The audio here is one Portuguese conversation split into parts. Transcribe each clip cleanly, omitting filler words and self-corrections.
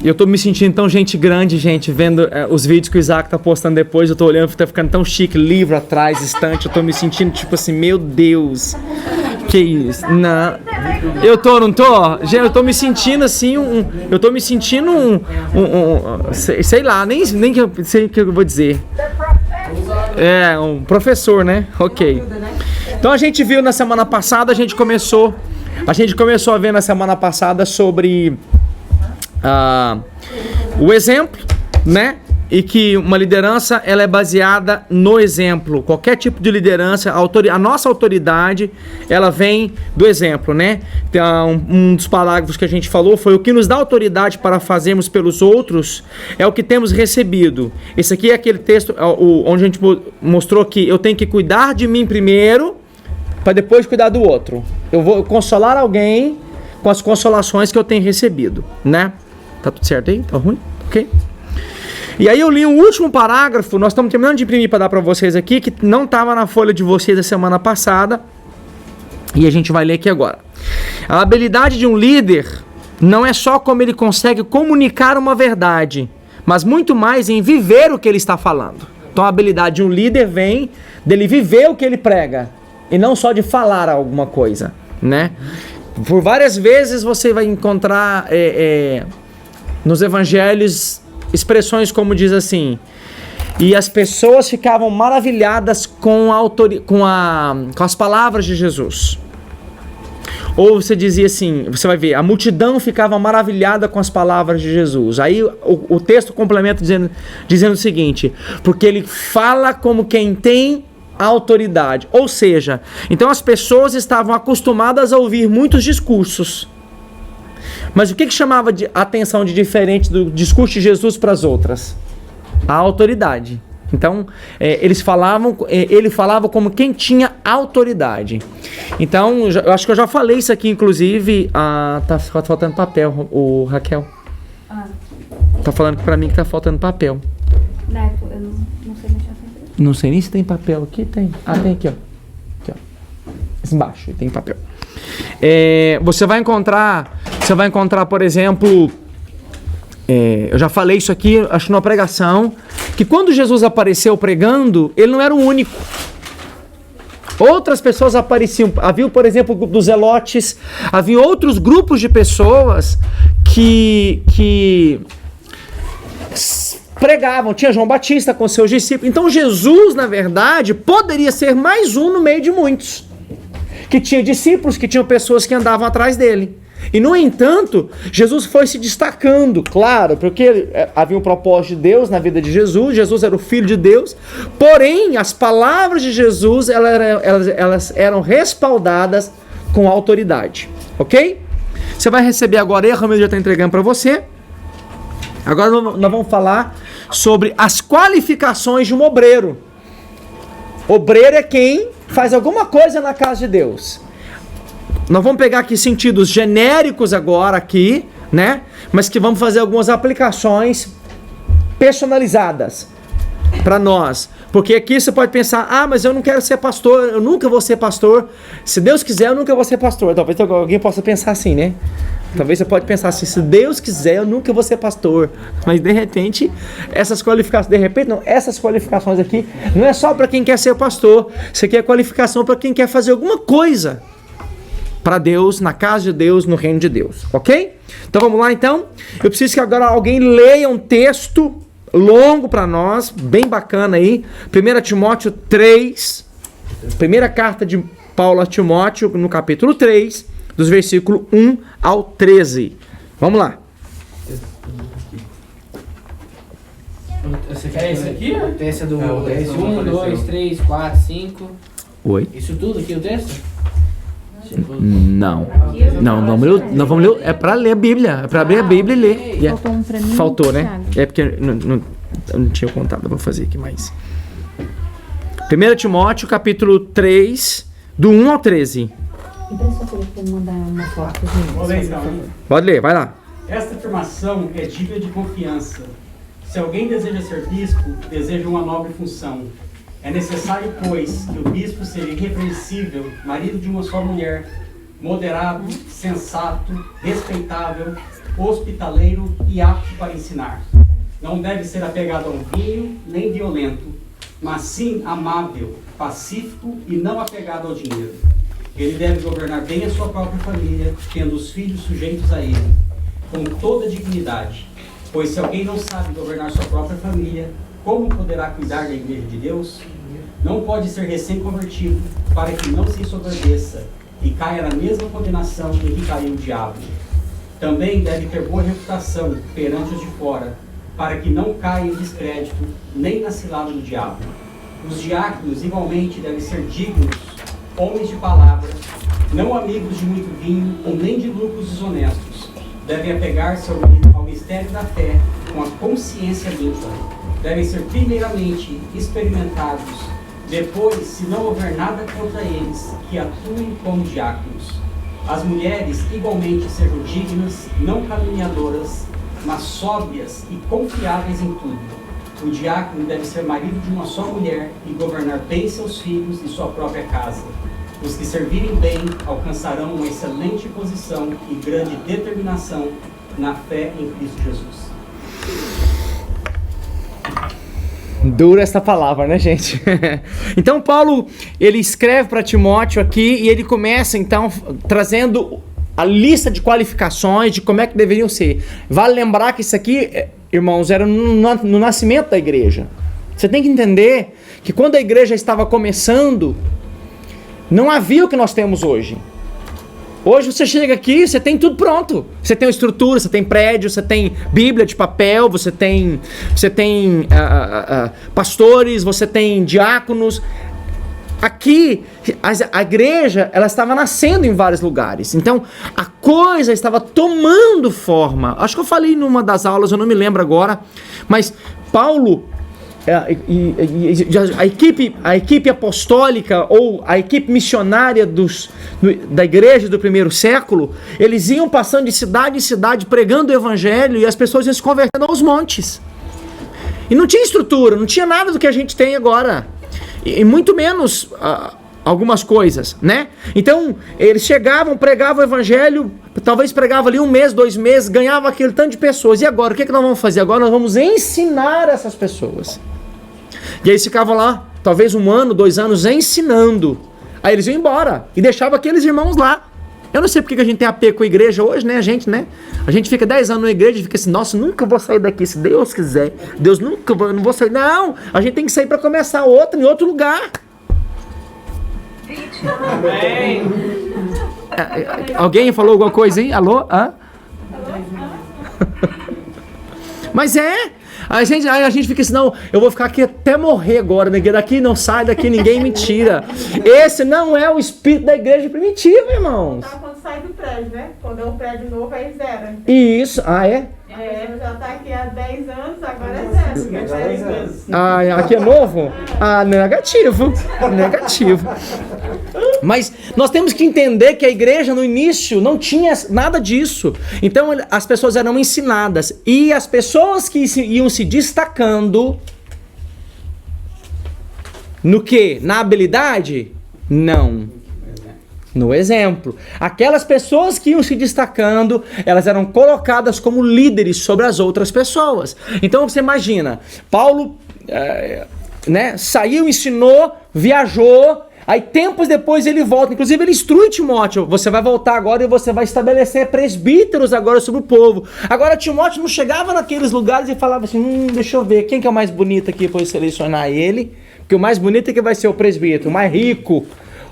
eu tô me sentindo tão gente grande, gente, vendo os vídeos que o Isaac tá postando depois. Eu tô olhando, tá ficando tão chique, livro atrás, estante. Eu tô me sentindo tipo assim, meu Deus. Que isso? Não. Não tô? Gente, eu tô me sentindo assim, eu tô me sentindo sei lá, nem que eu sei o que eu vou dizer. Um professor, né? Ok. Então a gente viu na semana passada, a gente começou a ver na semana passada sobre o exemplo, né? E que uma liderança, ela é baseada no exemplo. Qualquer tipo de liderança, a nossa autoridade, ela vem do exemplo, né? Então, um dos parágrafos que a gente falou foi: o que nos dá autoridade para fazermos pelos outros é o que temos recebido. Esse aqui é aquele texto onde a gente mostrou que eu tenho que cuidar de mim primeiro, para depois cuidar do outro. Eu vou consolar alguém com as consolações que eu tenho recebido, né? Tá tudo certo aí? Tá ruim? Ok? E aí eu li o último parágrafo, nós estamos terminando de imprimir para dar para vocês aqui, que não estava na folha de vocês da semana passada, e a gente vai ler aqui agora. A habilidade de um líder não é só como ele consegue comunicar uma verdade, mas muito mais em viver o que ele está falando. Então a habilidade de um líder vem dele viver o que ele prega, e não só de falar alguma coisa, né? Por várias vezes você vai encontrar nos evangelhos expressões como diz assim: e as pessoas ficavam maravilhadas com as palavras de Jesus. Ou você dizia assim, você vai ver, a multidão ficava maravilhada com as palavras de Jesus. Aí o texto complementa dizendo o seguinte: porque ele fala como quem tem autoridade. Ou seja, então as pessoas estavam acostumadas a ouvir muitos discursos. Mas o que chamava a atenção de diferente do discurso de Jesus para as outras? A autoridade. Então, ele falava como quem tinha autoridade. Então, eu acho que eu já falei isso aqui, inclusive. Tá faltando papel, o Raquel. Tá falando para mim que tá faltando papel. Eu não sei mexer assim. Não sei nem se tem papel aqui. Tem. Tem aqui, ó. Aqui, ó. Embaixo, tem papel. Você vai encontrar, por exemplo, eu já falei isso aqui, acho numa pregação, que quando Jesus apareceu pregando, ele não era o único. Outras pessoas apareciam. Havia, por exemplo, o grupo dos Zelotes, havia outros grupos de pessoas que pregavam. Tinha João Batista com seus discípulos. Então Jesus, na verdade, poderia ser mais um no meio de muitos. Que tinha discípulos, que tinham pessoas que andavam atrás dele. E, no entanto, Jesus foi se destacando, claro, porque havia um propósito de Deus na vida de Jesus. Jesus era o Filho de Deus. Porém, as palavras de Jesus elas eram respaldadas com autoridade. Ok? Você vai receber agora, a Ramiro já está entregando para você. Agora nós vamos falar sobre as qualificações de um obreiro. Obreiro é quem faz alguma coisa na casa de Deus. Nós vamos pegar aqui sentidos genéricos agora aqui, né? Mas que vamos fazer algumas aplicações personalizadas para nós. Porque aqui você pode pensar: mas eu não quero ser pastor, eu nunca vou ser pastor. Se Deus quiser, eu nunca vou ser pastor. Talvez alguém possa pensar assim, né? Talvez você pode pensar assim: se Deus quiser, eu nunca vou ser pastor. Mas de repente, essas qualificações aqui não é só para quem quer ser pastor. Isso aqui é qualificação para quem quer fazer alguma coisa para Deus, na casa de Deus, no reino de Deus, ok? Então vamos lá então. Eu preciso que agora alguém leia um texto longo para nós, bem bacana aí. 1 Timóteo 3, primeira carta de Paulo a Timóteo, no capítulo 3, dos versículos 1 ao 13. Vamos lá. Você quer esse aqui? O texto é do 1, 2, 3, 4, 5. Oi? Isso tudo aqui, o texto? Não, vamos ler. É para ler a Bíblia. É para abrir a Bíblia e ler. Faltou um pra mim. Faltou, né? É porque não tinha contado. Eu vou fazer aqui mais. 1 Timóteo, capítulo 3, do 1 ao 13. Mandar uma foto. Pode ler, vai lá. Esta afirmação é digna de confiança. Se alguém deseja ser bispo, deseja uma nobre função. É necessário, pois, que o bispo seja irrepreensível, marido de uma só mulher, moderado, sensato, respeitável, hospitaleiro e apto para ensinar. Não deve ser apegado ao vinho, nem violento, mas sim amável, pacífico e não apegado ao dinheiro. Ele deve governar bem a sua própria família, tendo os filhos sujeitos a ele, com toda dignidade. Pois se alguém não sabe governar sua própria família, como poderá cuidar da igreja de Deus? Não pode ser recém-convertido, para que não se ensoberbeça e caia na mesma condenação em que caiu o diabo. Também deve ter boa reputação perante os de fora, para que não caia em descrédito, nem na cilada do diabo. Os diáconos, igualmente, devem ser dignos, homens de palavra, não amigos de muito vinho, ou nem de lucros desonestos. Devem apegar-se ao mistério da fé com a consciência limpa. Devem ser primeiramente experimentados, depois, se não houver nada contra eles, que atuem como diáconos. As mulheres, igualmente, sejam dignas, não caluniadoras, mas sóbrias e confiáveis em tudo. O diácono deve ser marido de uma só mulher e governar bem seus filhos e sua própria casa. Os que servirem bem alcançarão uma excelente posição e grande determinação na fé em Cristo Jesus. Dura essa palavra, né, gente? Então, Paulo, ele escreve para Timóteo aqui e ele começa, então, trazendo a lista de qualificações de como é que deveriam ser. Vale lembrar que isso aqui, irmãos, era no nascimento da igreja. Você tem que entender que quando a igreja estava começando, não havia o que nós temos hoje. Hoje você chega aqui, você tem tudo pronto. Você tem uma estrutura, você tem prédio, você tem Bíblia de papel, você tem pastores, você tem diáconos. Aqui, a igreja, ela estava nascendo em vários lugares. Então, a coisa estava tomando forma. Acho que eu falei numa das aulas, eu não me lembro agora. Mas Paulo, a equipe apostólica ou a equipe missionária da igreja do primeiro século, eles iam passando de cidade em cidade pregando o evangelho e as pessoas iam se convertendo aos montes. E não tinha estrutura, não tinha nada do que a gente tem agora. E muito menos algumas coisas, né? Então, eles chegavam, pregavam o evangelho, talvez pregavam ali 1 mês, 2 meses, ganhavam aquele tanto de pessoas. E agora, o que nós vamos fazer? Agora nós vamos ensinar essas pessoas. E aí eles ficavam lá, talvez 1 ano, 2 anos, ensinando. Aí eles iam embora e deixavam aqueles irmãos lá. Eu não sei porque que a gente tem apego com a igreja hoje, né? A gente fica 10 anos na igreja e fica assim, nossa, nunca vou sair daqui, se Deus quiser. Deus nunca, não vou sair. Não, a gente tem que sair para começar em outro lugar. Amém. Alguém falou alguma coisa, hein? Alô? Hã? Mas a gente fica assim, não, eu vou ficar aqui até morrer agora, né? Daqui não sai, daqui ninguém me tira. Esse não é o espírito da igreja primitiva, irmãos. Tá quando sai do prédio, né? Quando é um prédio novo, aí zero. Isso, é? Já tá aqui há 10 anos, agora é zero. É 10 meses. Aqui é novo? Negativo. Mas nós temos que entender que a igreja no início não tinha nada disso. Então as pessoas eram ensinadas. E as pessoas que iam se destacando no quê? Na habilidade? Não. No exemplo. Aquelas pessoas que iam se destacando, elas eram colocadas como líderes sobre as outras pessoas. Então você imagina, Paulo saiu, ensinou, viajou, aí tempos depois ele volta, inclusive ele instrui Timóteo, você vai voltar agora e você vai estabelecer presbíteros agora sobre o povo. Agora Timóteo não chegava naqueles lugares e falava assim, deixa eu ver, quem que é o mais bonito aqui para eu selecionar ele? Porque o mais bonito é que vai ser o presbítero, o mais rico,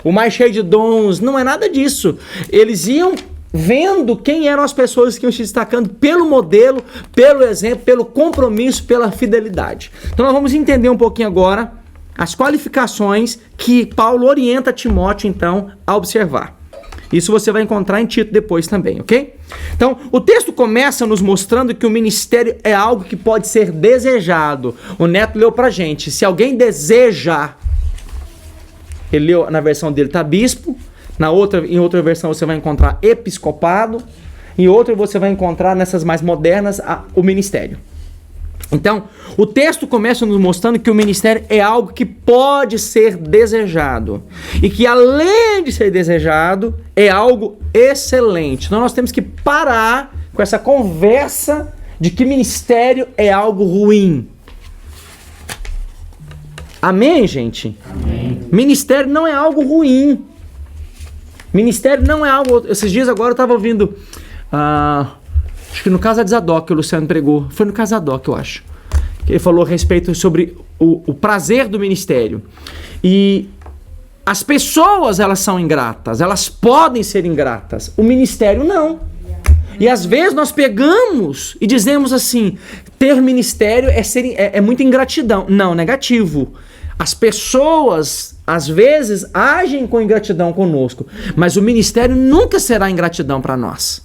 o mais cheio de dons. Não é nada disso. Eles iam vendo quem eram as pessoas que iam se destacando pelo modelo, pelo exemplo, pelo compromisso, pela fidelidade. Então nós vamos entender um pouquinho agora as qualificações que Paulo orienta Timóteo, então, a observar. Isso você vai encontrar em Tito depois também, ok? Então, o texto começa nos mostrando que o ministério é algo que pode ser desejado. O Neto leu pra gente. Se alguém deseja, ele leu, na versão dele tá bispo, em outra versão você vai encontrar episcopado, em outra você vai encontrar, nessas mais modernas, o ministério. Então, o texto começa nos mostrando que o ministério é algo que pode ser desejado. E que além de ser desejado, é algo excelente. Então nós temos que parar com essa conversa de que ministério é algo ruim. Amém, gente? Amém. Ministério não é algo ruim. Ministério não é algo... Esses dias agora eu estava ouvindo... acho que no Casa de Zadok o Luciano pregou. Foi no Casa de Zadok, eu acho. Ele falou a respeito sobre o prazer do ministério. E as pessoas, elas são ingratas. Elas podem ser ingratas. O ministério não. E às vezes nós pegamos e dizemos assim, ter ministério é muita ingratidão. Não, negativo. As pessoas, às vezes, agem com ingratidão conosco, mas o ministério nunca será ingratidão para nós.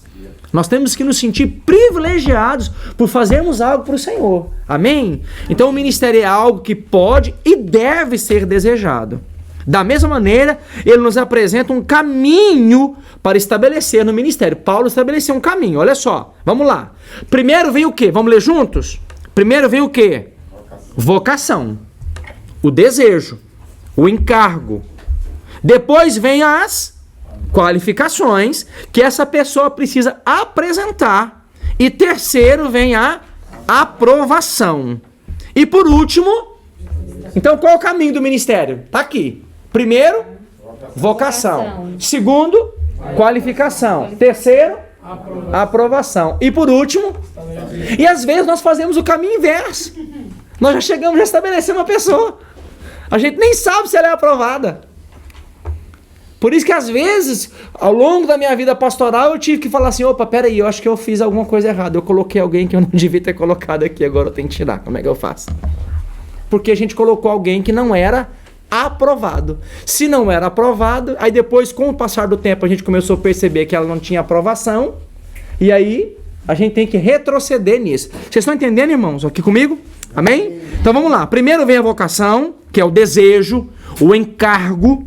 Nós temos que nos sentir privilegiados por fazermos algo para o Senhor. Amém? Então o ministério é algo que pode e deve ser desejado. Da mesma maneira, ele nos apresenta um caminho para estabelecer no ministério. Paulo estabeleceu um caminho, olha só. Vamos lá. Primeiro vem o quê? Vamos ler juntos? Primeiro vem o quê? Vocação. O desejo. O encargo. Depois vem as qualificações que essa pessoa precisa apresentar. E terceiro vem a aprovação. E por último, então qual é o caminho do ministério? Está aqui. Primeiro, vocação. Segundo, qualificação. Terceiro, aprovação. E por último, e às vezes nós fazemos o caminho inverso. Nós já chegamos a estabelecer uma pessoa. A gente nem sabe se ela é aprovada. Por isso que às vezes, ao longo da minha vida pastoral, eu tive que falar assim, opa, peraí, eu acho que eu fiz alguma coisa errada. Eu coloquei alguém que eu não devia ter colocado aqui, agora eu tenho que tirar. Como é que eu faço? Porque a gente colocou alguém que não era aprovado. Se não era aprovado, aí depois, com o passar do tempo, a gente começou a perceber que ela não tinha aprovação, e aí a gente tem que retroceder nisso. Vocês estão entendendo, irmãos, aqui comigo? Amém? Então vamos lá. Primeiro vem a vocação, que é o desejo, o encargo.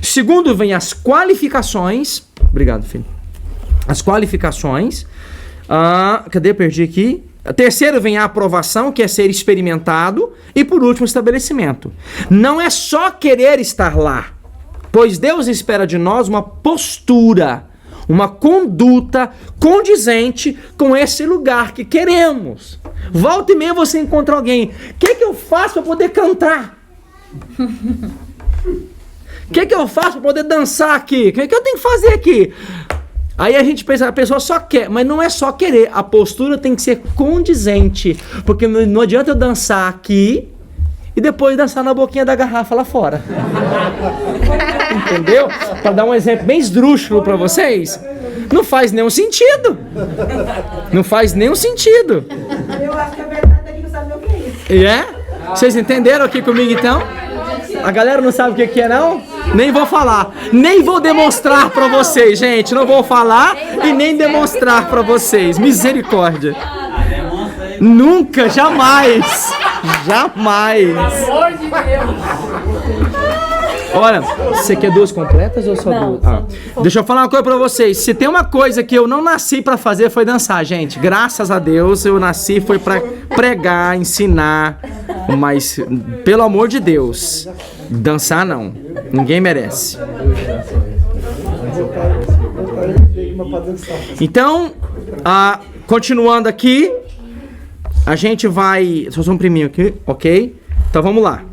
Segundo vem as qualificações. Obrigado, filho. As qualificações. Cadê? Perdi aqui. Terceiro vem a aprovação, que é ser experimentado. E por último, o estabelecimento. Não é só querer estar lá, pois Deus espera de nós uma postura, uma conduta condizente com esse lugar que queremos. Volta e meia você encontra alguém. O que eu faço para poder cantar? O que eu faço para poder dançar aqui? O que eu tenho que fazer aqui? Aí a gente pensa, a pessoa só quer, mas não é só querer. A postura tem que ser condizente. Porque não adianta eu dançar aqui e depois dançar na boquinha da garrafa lá fora. Entendeu? Para dar um exemplo bem esdrúxulo para vocês, não faz nenhum sentido. Não faz nenhum sentido. Eu acho que a verdade é que não sabe o que é isso. E é? Vocês entenderam aqui comigo então? A galera não sabe o que é não? Nem vou falar. Nem vou demonstrar pra vocês, gente. Não vou falar e nem demonstrar pra vocês. Misericórdia. Nunca, jamais. Jamais. Olha, você quer duas completas ou só duas? Deixa eu falar uma coisa pra vocês. Se tem uma coisa que eu não nasci pra fazer foi dançar, gente. Graças a Deus eu nasci foi pra pregar, ensinar. Mas, pelo amor de Deus, dançar não. Ninguém merece. Então, continuando aqui, a gente vai... Só um priminho aqui, ok? Então vamos lá.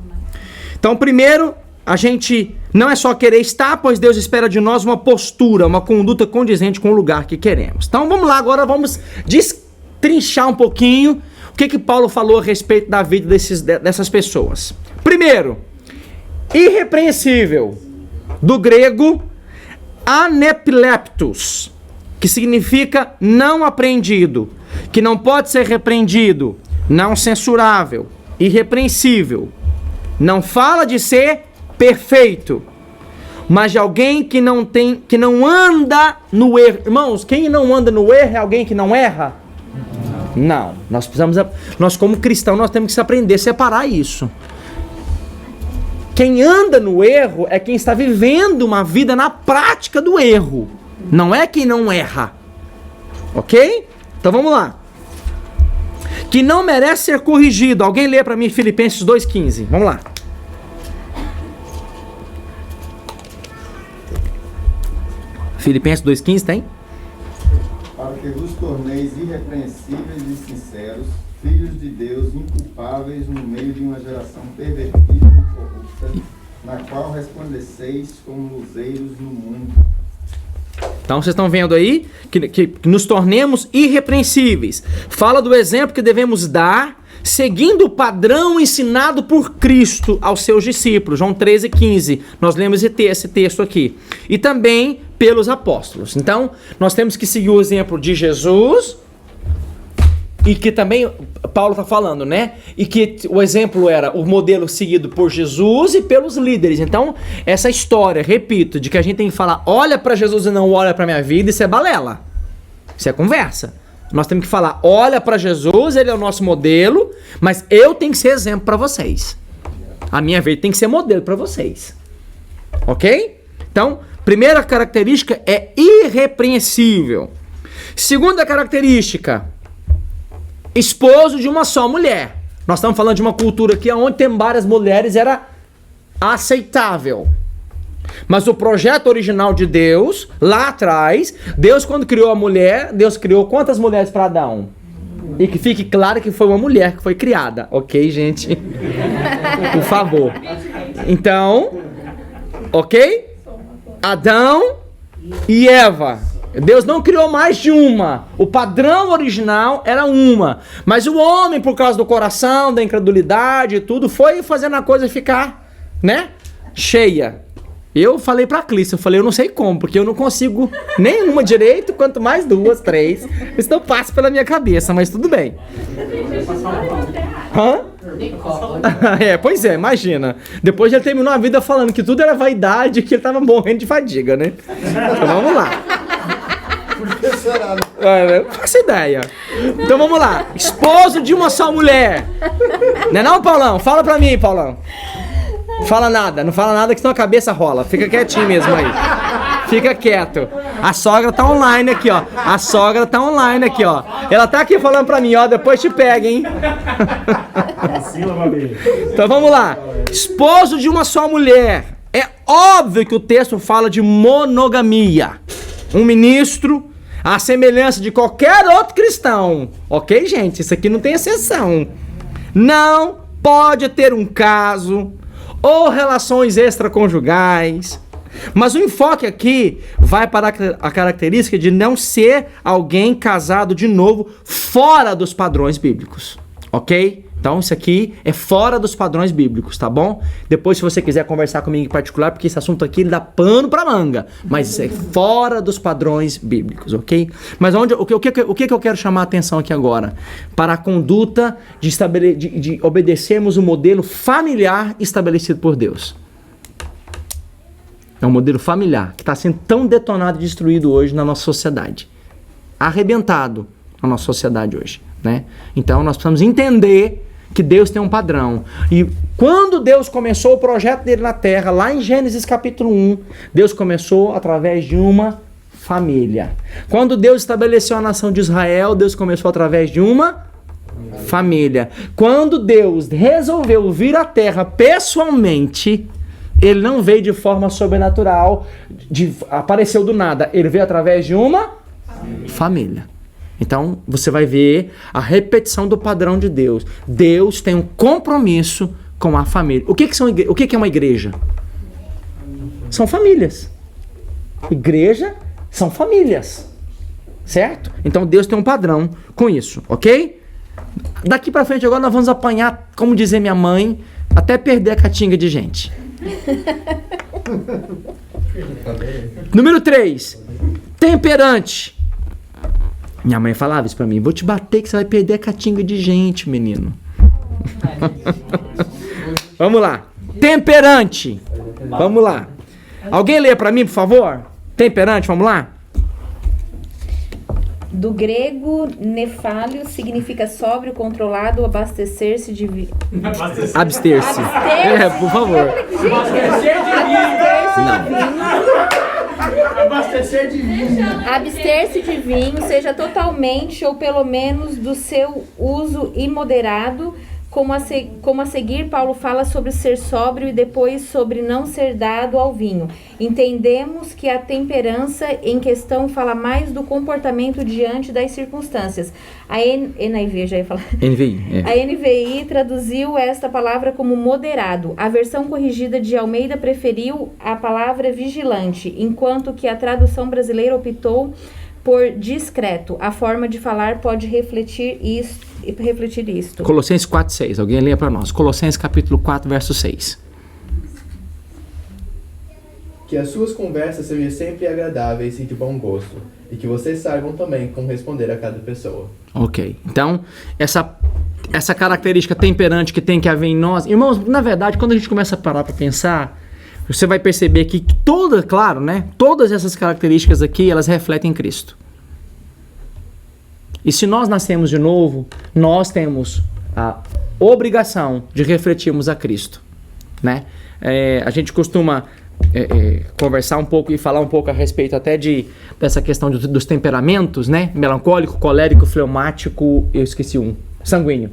Então, primeiro, a gente não é só querer estar, pois Deus espera de nós uma postura, uma conduta condizente com o lugar que queremos. Então vamos lá, agora vamos destrinchar um pouquinho o que Paulo falou a respeito da vida dessas pessoas. Primeiro, irrepreensível, do grego anepleptos, que significa não apreendido, que não pode ser repreendido, não censurável, irrepreensível. Não fala de ser perfeito, mas de alguém que não anda no erro. Irmãos, quem não anda no erro é alguém que não erra? Não, nós como cristãos, nós temos que aprender a separar isso. Quem anda no erro é quem está vivendo uma vida na prática do erro. Não é quem não erra. Ok? Então vamos lá. Que não merece ser corrigido. Alguém lê para mim Filipenses 2,15. Vamos lá. Filipenses 2,15 tem? que vos torneis irrepreensíveis e sinceros, filhos de Deus, inculpáveis no meio de uma geração pervertida e corrupta, na qual resplandeceis como luzeiros no mundo. Então vocês estão vendo aí que nos tornemos irrepreensíveis. Fala do exemplo que devemos dar, seguindo o padrão ensinado por Cristo aos seus discípulos. João 13,15. Nós lemos esse texto aqui. E também pelos apóstolos. Então, nós temos que seguir o exemplo de Jesus, e que também Paulo está falando, né? E que o exemplo era o modelo seguido por Jesus e pelos líderes. Então, essa história, repito, de que a gente tem que falar, olha para Jesus e não olha para minha vida, isso é balela. Isso é conversa. Nós temos que falar, olha para Jesus, ele é o nosso modelo, mas eu tenho que ser exemplo para vocês. A minha vida tem que ser modelo para vocês. Ok? Então, primeira característica é irrepreensível. Segunda característica, esposo de uma só mulher. Nós estamos falando de uma cultura aqui onde tem várias mulheres, era aceitável. Mas o projeto original de Deus, lá atrás, Deus quando criou a mulher, Deus criou quantas mulheres para Adão? E que fique claro que foi uma mulher que foi criada, ok, gente? Por favor. Então, ok? Adão e Eva. Deus não criou mais de uma. O padrão original era uma. Mas o homem, por causa do coração, da incredulidade e tudo, foi fazendo a coisa ficar, né, cheia. Eu falei pra Clícia, eu não sei como, porque eu não consigo nenhuma direito, quanto mais duas, três. Isso não passa pela minha cabeça, mas tudo bem. Hã? Pois é, imagina. Depois ele terminou a vida falando que tudo era vaidade e que ele tava morrendo de fadiga, né? Então vamos lá. Por que será? Eu não faço ideia. Então vamos lá. Esposo de uma só mulher. Não é não, Paulão? Fala pra mim, Paulão. Fala nada, não fala nada que senão a cabeça rola. Fica quietinho mesmo aí. Fica quieto. A sogra tá online aqui, ó. A sogra tá online aqui, ó. Ela tá aqui falando pra mim, ó. Depois te pega, hein? Então vamos lá. Esposo de uma só mulher. É óbvio que o texto fala de monogamia. Um ministro, à semelhança de qualquer outro cristão. Ok, gente? Isso aqui não tem exceção. Não pode ter um caso ou relações extraconjugais. Mas o enfoque aqui vai para a característica de não ser alguém casado de novo fora dos padrões bíblicos. Ok? Então isso aqui é fora dos padrões bíblicos, tá bom? Depois, se você quiser conversar comigo em particular, porque esse assunto aqui ele dá pano pra manga. Mas isso é fora dos padrões bíblicos, ok? Mas o que eu quero chamar a atenção aqui agora? Para a conduta de obedecermos o modelo familiar estabelecido por Deus. É um modelo familiar que está sendo tão detonado e destruído hoje na nossa sociedade. Arrebentado na nossa sociedade hoje, né? Então nós precisamos entender que Deus tem um padrão. E quando Deus começou o projeto dele na terra, lá em Gênesis capítulo 1, Deus começou através de uma família. Quando Deus estabeleceu a nação de Israel, Deus começou através de uma família. Quando Deus resolveu vir à terra pessoalmente, ele não veio de forma sobrenatural, apareceu do nada. Ele veio através de uma família. Então, você vai ver a repetição do padrão de Deus. Deus tem um compromisso com a família. O que é uma igreja? São famílias. Igreja são famílias. Certo? Então, Deus tem um padrão com isso, ok? Daqui pra frente, agora nós vamos apanhar, como dizia minha mãe, até perder a catinga de gente. Número 3. Temperante. Minha mãe falava isso pra mim. Vou te bater que você vai perder a catinga de gente, menino. Vamos lá. Temperante. Vamos lá. Alguém lê pra mim, por favor? Temperante, vamos lá? Do grego, nefálio significa sóbrio, controlado, abastecer-se de vinho. Abster-se. Por favor. Abastecer de vinho. Abster-se de vinho, seja totalmente ou pelo menos do seu uso imoderado, Como a seguir, Paulo fala sobre ser sóbrio e depois sobre não ser dado ao vinho. Entendemos que a temperança em questão fala mais do comportamento diante das circunstâncias. A NIV, já ia falar. NVI, A NVI traduziu esta palavra como moderado. A versão corrigida de Almeida preferiu a palavra vigilante, enquanto que a tradução brasileira optou por discreto. A forma de falar pode refletir isto. Colossenses 4:6. Alguém leia para nós. Colossenses capítulo 4, verso 6. Que as suas conversas sejam sempre agradáveis e de bom gosto, e que vocês saibam também como responder a cada pessoa. Ok. Então, essa característica temperante que tem que haver em nós... Irmãos, na verdade, quando a gente começa a parar para pensar, você vai perceber que todas essas características aqui, elas refletem Cristo. E se nós nascemos de novo, nós temos a obrigação de refletirmos a Cristo, né? A gente costuma conversar um pouco e falar um pouco a respeito até dessa questão dos temperamentos, né? Melancólico, colérico, fleumático, eu esqueci um. Sanguíneo,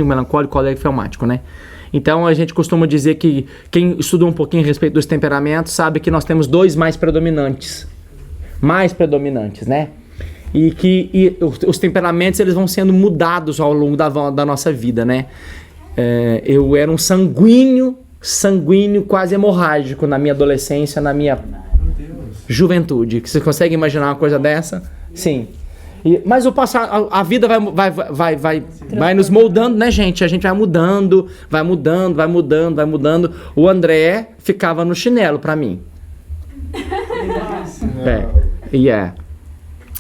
melancólico, colérico e fleumático, né? Então a gente costuma dizer que quem estuda um pouquinho a respeito dos temperamentos sabe que nós temos dois mais predominantes, né? E que os temperamentos eles vão sendo mudados ao longo da nossa vida, né? Eu era um sanguíneo quase hemorrágico na minha adolescência, na minha juventude. Você consegue imaginar uma coisa dessa? Sim. Mas a vida vai nos moldando, né, gente? A gente vai mudando. O André ficava no chinelo pra mim.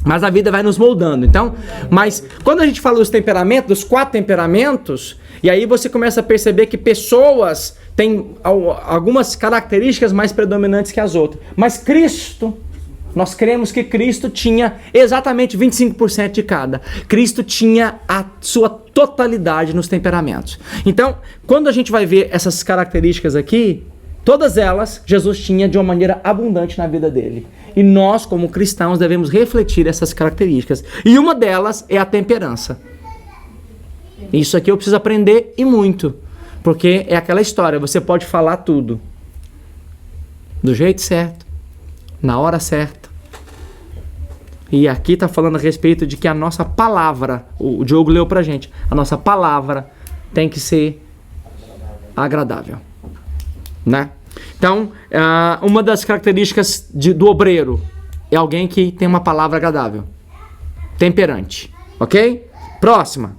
Mas a vida vai nos moldando. Então, mas quando a gente fala dos temperamentos, dos 4 temperamentos, e aí você começa a perceber que pessoas têm algumas características mais predominantes que as outras. Mas Cristo, nós cremos que Cristo tinha exatamente 25% de cada. Cristo tinha a sua totalidade nos temperamentos. Então, quando a gente vai ver essas características aqui, todas elas Jesus tinha de uma maneira abundante na vida dele. E nós, como cristãos, devemos refletir essas características. E uma delas é a temperança. Isso aqui eu preciso aprender e muito. Porque é aquela história, você pode falar tudo. Do jeito certo, na hora certa. E aqui está falando a respeito de que a nossa palavra, o Diogo leu pra gente, a nossa palavra tem que ser agradável. Né? Então, uma das características do obreiro é alguém que tem uma palavra agradável. Temperante. Ok? Próxima.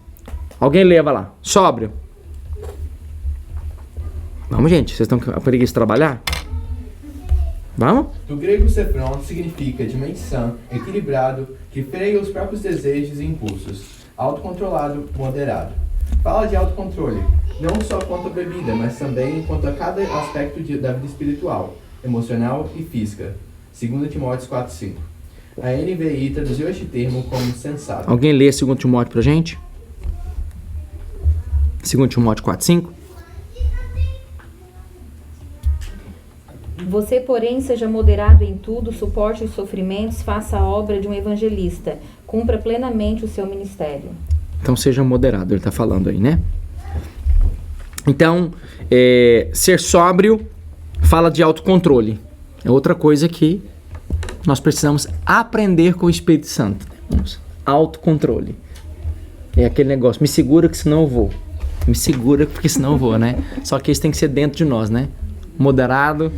Alguém leva lá. Sóbrio. Vamos, gente. Vocês estão com preguiça de trabalhar? Vamos? Do grego sefron significa de mente sã, equilibrado, que freia os próprios desejos e impulsos. Autocontrolado, moderado. Fala de autocontrole, não só quanto a bebida, mas também quanto a cada aspecto da vida espiritual, emocional e física. 2 Timóteo 4:5. A NVI traduziu este termo como sensato. Alguém lê 2 Timóteo pra gente? 2 Timóteo 4:5. Você, porém, seja moderado em tudo, suporte os sofrimentos, faça a obra de um evangelista, cumpra plenamente o seu ministério. Então seja moderado, ele está falando aí, né? Então, ser sóbrio fala de autocontrole. É outra coisa que nós precisamos aprender com o Espírito Santo. Autocontrole. É aquele negócio, me segura que senão eu vou. Me segura porque senão eu vou, né? Só que isso tem que ser dentro de nós, né? Moderado.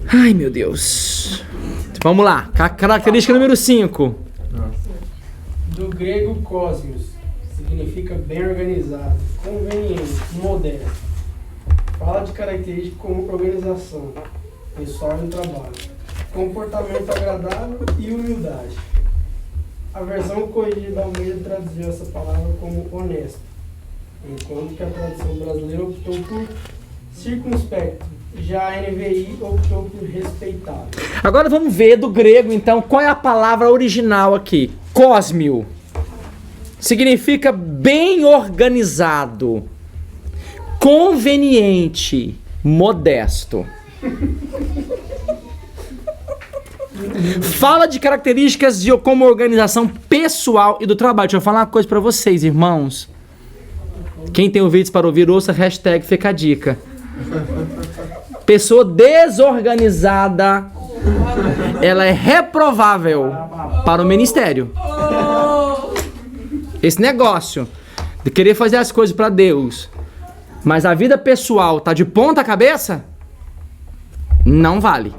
Ai, meu Deus. Vamos lá, característica número 5. Do grego cosmos, significa bem organizado, conveniente, modesto. Fala de características como organização, pessoal no trabalho, comportamento agradável e humildade. A versão corrigida da Almeida traduziu essa palavra como honesto, enquanto que a tradução brasileira optou por circunspecto. Já a NVI optou por respeitado. Agora vamos ver do grego, então, qual é a palavra original aqui. Cosmio. Significa bem organizado, conveniente, modesto. Fala de características como organização pessoal e do trabalho. Deixa eu falar uma coisa pra vocês, irmãos. Quem tem ouvidos para ouvir, ouça, hashtag fica a dica. Pessoa desorganizada, ela é reprovável para o ministério. Esse negócio de querer fazer as coisas para Deus, mas a vida pessoal tá de ponta cabeça, não vale.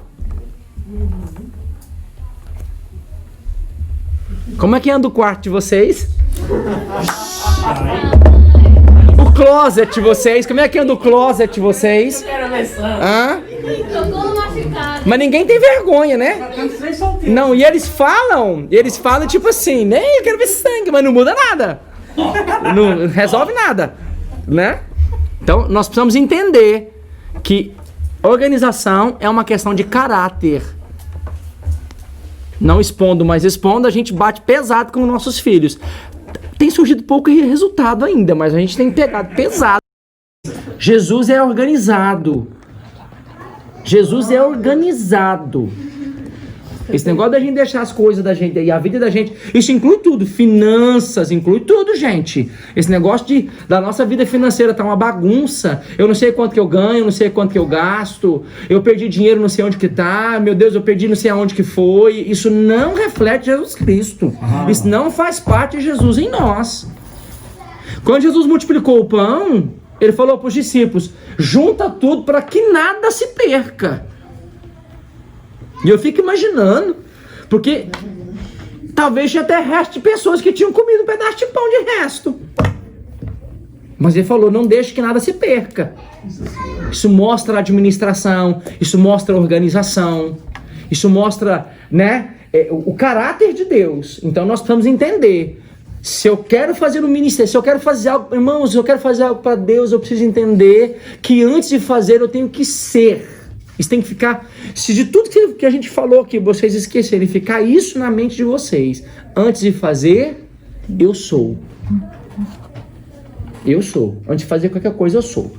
Como é que anda o quarto de vocês? O closet de vocês, como é que anda o closet de vocês? Hã? Mas ninguém tem vergonha, né? Não, e eles falam tipo assim, né? Eu quero ver sangue, mas não muda nada. Não resolve nada, né? Então, nós precisamos entender que organização é uma questão de caráter. Não expondo, mas expondo, a gente bate pesado com os nossos filhos. Tem surgido pouco resultado ainda, mas a gente tem pegado pesado. Jesus é organizado. Jesus é organizado. Esse negócio da gente deixar as coisas da gente e a vida da gente, isso inclui tudo, finanças, inclui tudo, gente. Esse negócio da nossa vida financeira tá uma bagunça. Eu não sei quanto que eu ganho, não sei quanto que eu gasto. Eu perdi dinheiro, não sei onde que tá. Meu Deus, eu perdi não sei aonde que foi. Isso não reflete Jesus Cristo. Isso não faz parte de Jesus em nós. Quando Jesus multiplicou o pão, ele falou para os discípulos: junta tudo para que nada se perca. E eu fico imaginando, porque talvez tinha até resto de pessoas que tinham comido um pedaço de pão de resto. Mas ele falou: não deixe que nada se perca. Isso mostra a administração, isso mostra a organização, isso mostra, né, o caráter de Deus. Então nós precisamos entender. Se eu quero fazer um ministério, se eu quero fazer algo, irmãos, se eu quero fazer algo para Deus, eu preciso entender que antes de fazer eu tenho que ser. Isso tem que ficar, se de tudo que a gente falou aqui, vocês esquecerem, ficar isso na mente de vocês. Antes de fazer, eu sou. Eu sou. Antes de fazer qualquer coisa, eu sou.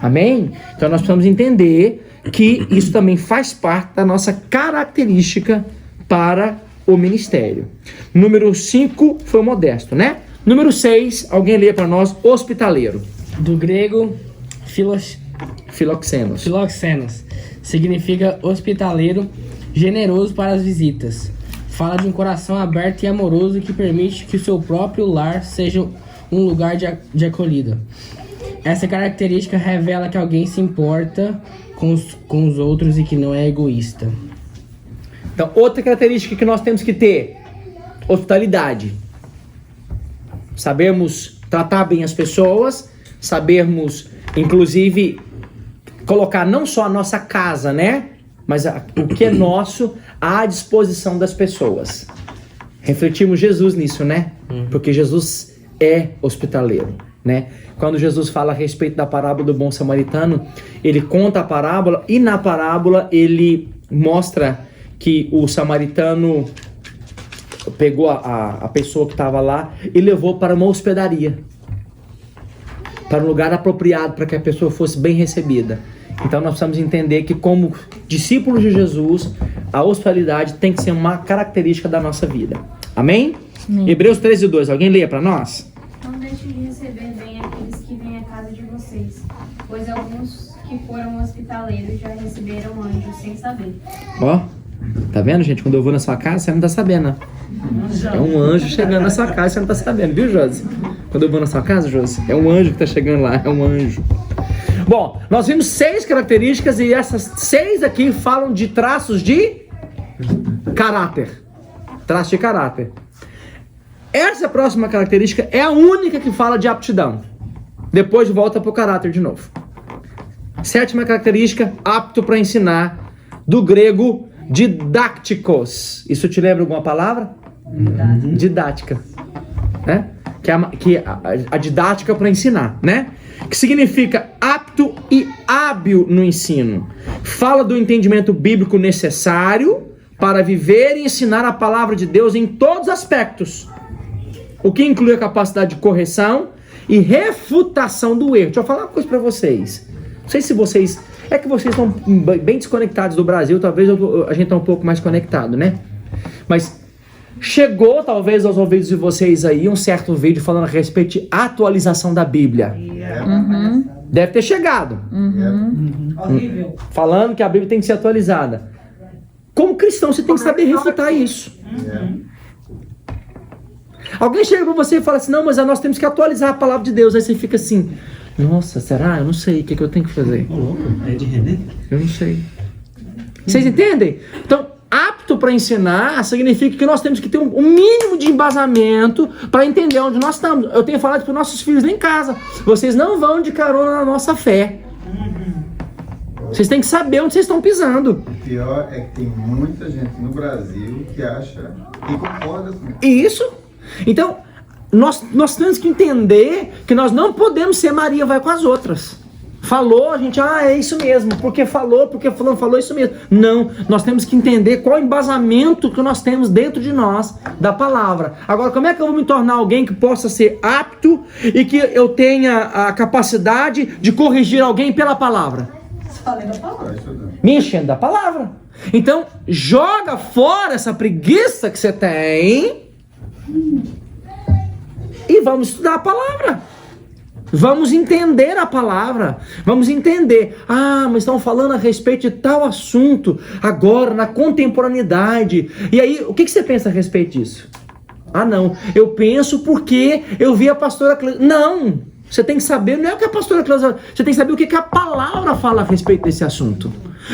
Amém? Então nós precisamos entender que isso também faz parte da nossa característica para o ministério. Número 5 foi o modesto, né? Número 6, alguém lê para nós, hospitaleiro. Do grego, Filoxenos. Significa hospitaleiro, generoso para as visitas. Fala de um coração aberto e amoroso que permite que o seu próprio lar seja um lugar de acolhida. Essa característica revela que alguém se importa com os outros e que não é egoísta. Então, outra característica que nós temos que ter: hospitalidade. Sabermos tratar bem as pessoas, sabermos, inclusive, colocar não só a nossa casa, né? Mas o que é nosso à disposição das pessoas. Refletimos Jesus nisso, né? Porque Jesus é hospitaleiro, né? Quando Jesus fala a respeito da parábola do bom samaritano, ele conta a parábola e na parábola ele mostra que o samaritano pegou a pessoa que estava lá e levou para uma hospedaria, para um lugar apropriado para que a pessoa fosse bem recebida. Então nós precisamos entender que, como discípulos de Jesus, a hospitalidade tem que ser uma característica da nossa vida. Amém? Hebreus 13:2, alguém leia para nós? Não deixe de receber bem aqueles que vêm à casa de vocês, pois alguns que foram hospitaleiros já receberam anjos sem saber. Ó, tá vendo, gente? Quando eu vou na sua casa, você não tá sabendo, né? É um anjo chegando na sua casa, você não tá sabendo, viu, Josi? Quando eu vou na sua casa, Josi, é um anjo que tá chegando lá, é um anjo. Bom, nós vimos 6 características e essas 6 aqui falam de traços de caráter. Traços de caráter. Essa próxima característica é a única que fala de aptidão. Depois volta pro caráter de novo. 7ª característica, apto para ensinar, do grego didácticos. Isso te lembra alguma palavra? Didática. Né? Que é a didática para ensinar, né? Que significa apto e hábil no ensino. Fala do entendimento bíblico necessário para viver e ensinar a palavra de Deus em todos os aspectos. O que inclui a capacidade de correção e refutação do erro. Deixa eu falar uma coisa para vocês. Não sei se vocês... É que vocês estão bem desconectados do Brasil, talvez a gente está um pouco mais conectado, né? Mas Chegou talvez aos ouvidos de vocês aí um certo vídeo falando a respeito de atualização da Bíblia. Deve ter chegado. Horrível. Falando que a Bíblia tem que ser atualizada. Como cristão, você tem que saber refutar isso. Alguém chega pra você e fala assim, não, mas nós temos que atualizar a palavra de Deus. Aí você fica assim, nossa, será? Eu não sei, o que eu tenho que fazer? É de René? Eu não sei. Vocês entendem? Então, apto para ensinar significa que nós temos que ter um mínimo de embasamento para entender onde nós estamos. Eu tenho falado para os nossos filhos lá em casa, vocês não vão de carona na nossa fé. Vocês têm que saber onde vocês estão pisando. O pior é que tem muita gente no Brasil que acha e concorda com Isso. Então, nós temos que entender que nós não podemos ser Maria vai com as outras. Falou, a gente, é isso mesmo, porque fulano falou isso mesmo. Não, nós temos que entender qual é o embasamento que nós temos dentro de nós da palavra. Agora, como é que eu vou me tornar alguém que possa ser apto e que eu tenha a capacidade de corrigir alguém pela palavra? Me enchendo da palavra. Então, joga fora essa preguiça que você tem e vamos estudar a palavra. Vamos entender a palavra, vamos entender. Mas estão falando a respeito de tal assunto, agora, na contemporaneidade. E aí, o que você pensa a respeito disso? Não, eu penso porque eu vi a pastora Cleusa. Não, você tem que saber, não é o que a pastora Cleusa, você tem que saber o que a palavra fala a respeito desse assunto.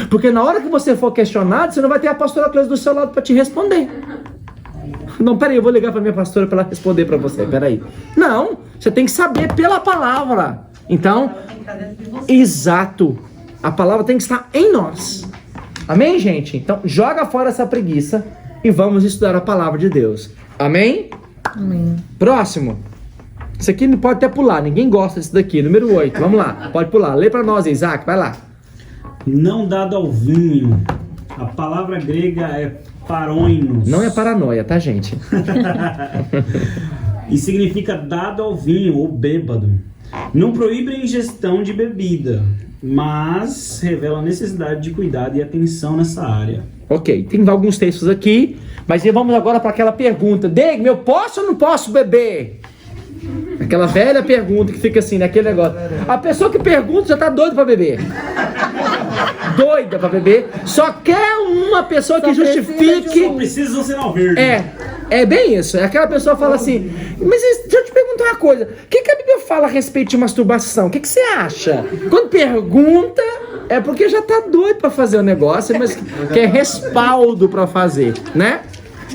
Porque na hora que você for questionado, você não vai ter a pastora Cleusa do seu lado para te responder. Não, peraí, eu vou ligar para minha pastora para ela responder para você, peraí. Não, você tem que saber pela palavra. Então, exato. A palavra tem que estar em nós. Amém, gente? Então, joga fora essa preguiça e vamos estudar a palavra de Deus. Amém? Amém. Próximo. Isso aqui pode até pular, ninguém gosta disso daqui. Número 8, vamos lá, pode pular. Lê para nós, Isaac, vai lá. Não dado ao vinho. A palavra grega é paroinos. Não é paranoia, tá, gente? E significa dado ao vinho ou bêbado. Não proíbe a ingestão de bebida, mas revela a necessidade de cuidado e atenção nessa área. Ok, tem alguns textos aqui, mas vamos agora para aquela pergunta. Deg, eu posso ou não posso beber? Aquela velha pergunta que fica assim, naquele negócio. A pessoa que pergunta já tá doida para beber. Doida para beber. Só quer uma pessoa que justifique. Só precisa um sinal verde. É bem isso. É aquela pessoa que fala assim, mas deixa eu te perguntar uma coisa. O que a Bíblia fala a respeito de masturbação? O que você acha? Quando pergunta, é porque já tá doido para fazer o negócio, mas quer respaldo para fazer, né?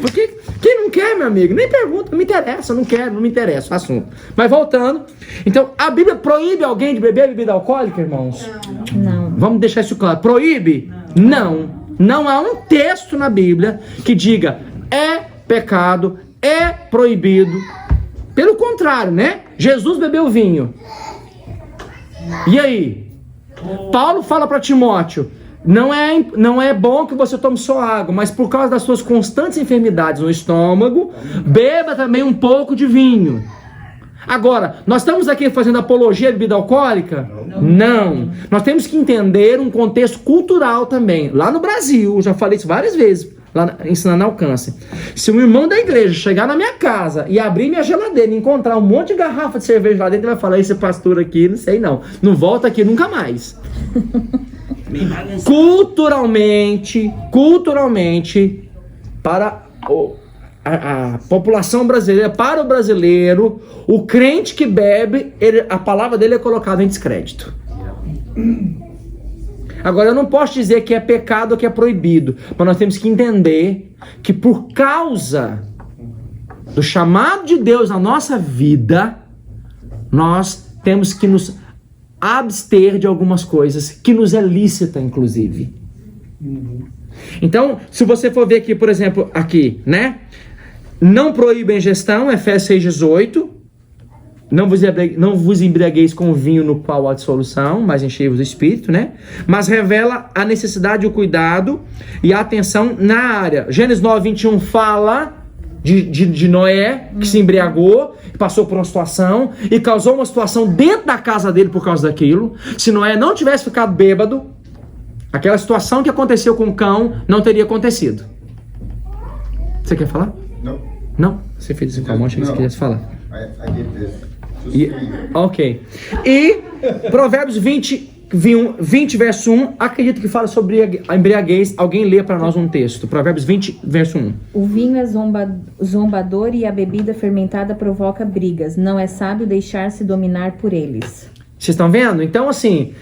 Porque quem não quer, meu amigo, nem pergunta, não me interessa, não quero, não me interessa o assunto. Mas voltando, então, a Bíblia proíbe alguém de beber bebida alcoólica, irmãos? Não. Vamos deixar isso claro. Proíbe? Não. Não há um texto na Bíblia que diga é pecado, é proibido. Pelo contrário, né? Jesus bebeu vinho. E aí? Paulo fala para Timóteo, não é bom que você tome só água, mas por causa das suas constantes enfermidades no estômago, beba também um pouco de vinho. Agora, nós estamos aqui fazendo apologia à bebida alcoólica? Não. Nós temos que entender um contexto cultural também. Lá no Brasil, já falei isso várias vezes, lá ensinando alcance. Se um irmão da igreja chegar na minha casa e abrir minha geladeira e encontrar um monte de garrafa de cerveja lá dentro, ele vai falar, esse pastor aqui, não sei não, não volta aqui nunca mais. Culturalmente, para a população brasileira, para o brasileiro, o crente que bebe, a palavra dele é colocada em descrédito. Agora, eu não posso dizer que é pecado ou que é proibido, mas nós temos que entender que por causa do chamado de Deus na nossa vida, nós temos que nos abster de algumas coisas que nos é lícita, inclusive. Então, se você for ver aqui, por exemplo, aqui, né? Não proíbe a ingestão, Efésios 6,18. Não vos embriagueis com o vinho no qual há dissolução, mas enchei-vos do Espírito, né? Mas revela a necessidade, o cuidado e a atenção na área. Gênesis 9:21 fala de Noé, que se embriagou, passou por uma situação e causou uma situação dentro da casa dele por causa daquilo. Se Noé não tivesse ficado bêbado, aquela situação que aconteceu com o cão não teria acontecido. Você quer falar? Não. Não? Você fez isso com a mão, achei que você quisesse falar. I did this. Ok. E Provérbios 20, verso 1, acredito que fala sobre a embriaguez. Alguém lê para nós um texto. Provérbios 20, verso 1. O vinho é zombador e a bebida fermentada provoca brigas. Não é sábio deixar-se dominar por eles. Vocês estão vendo? Então, assim,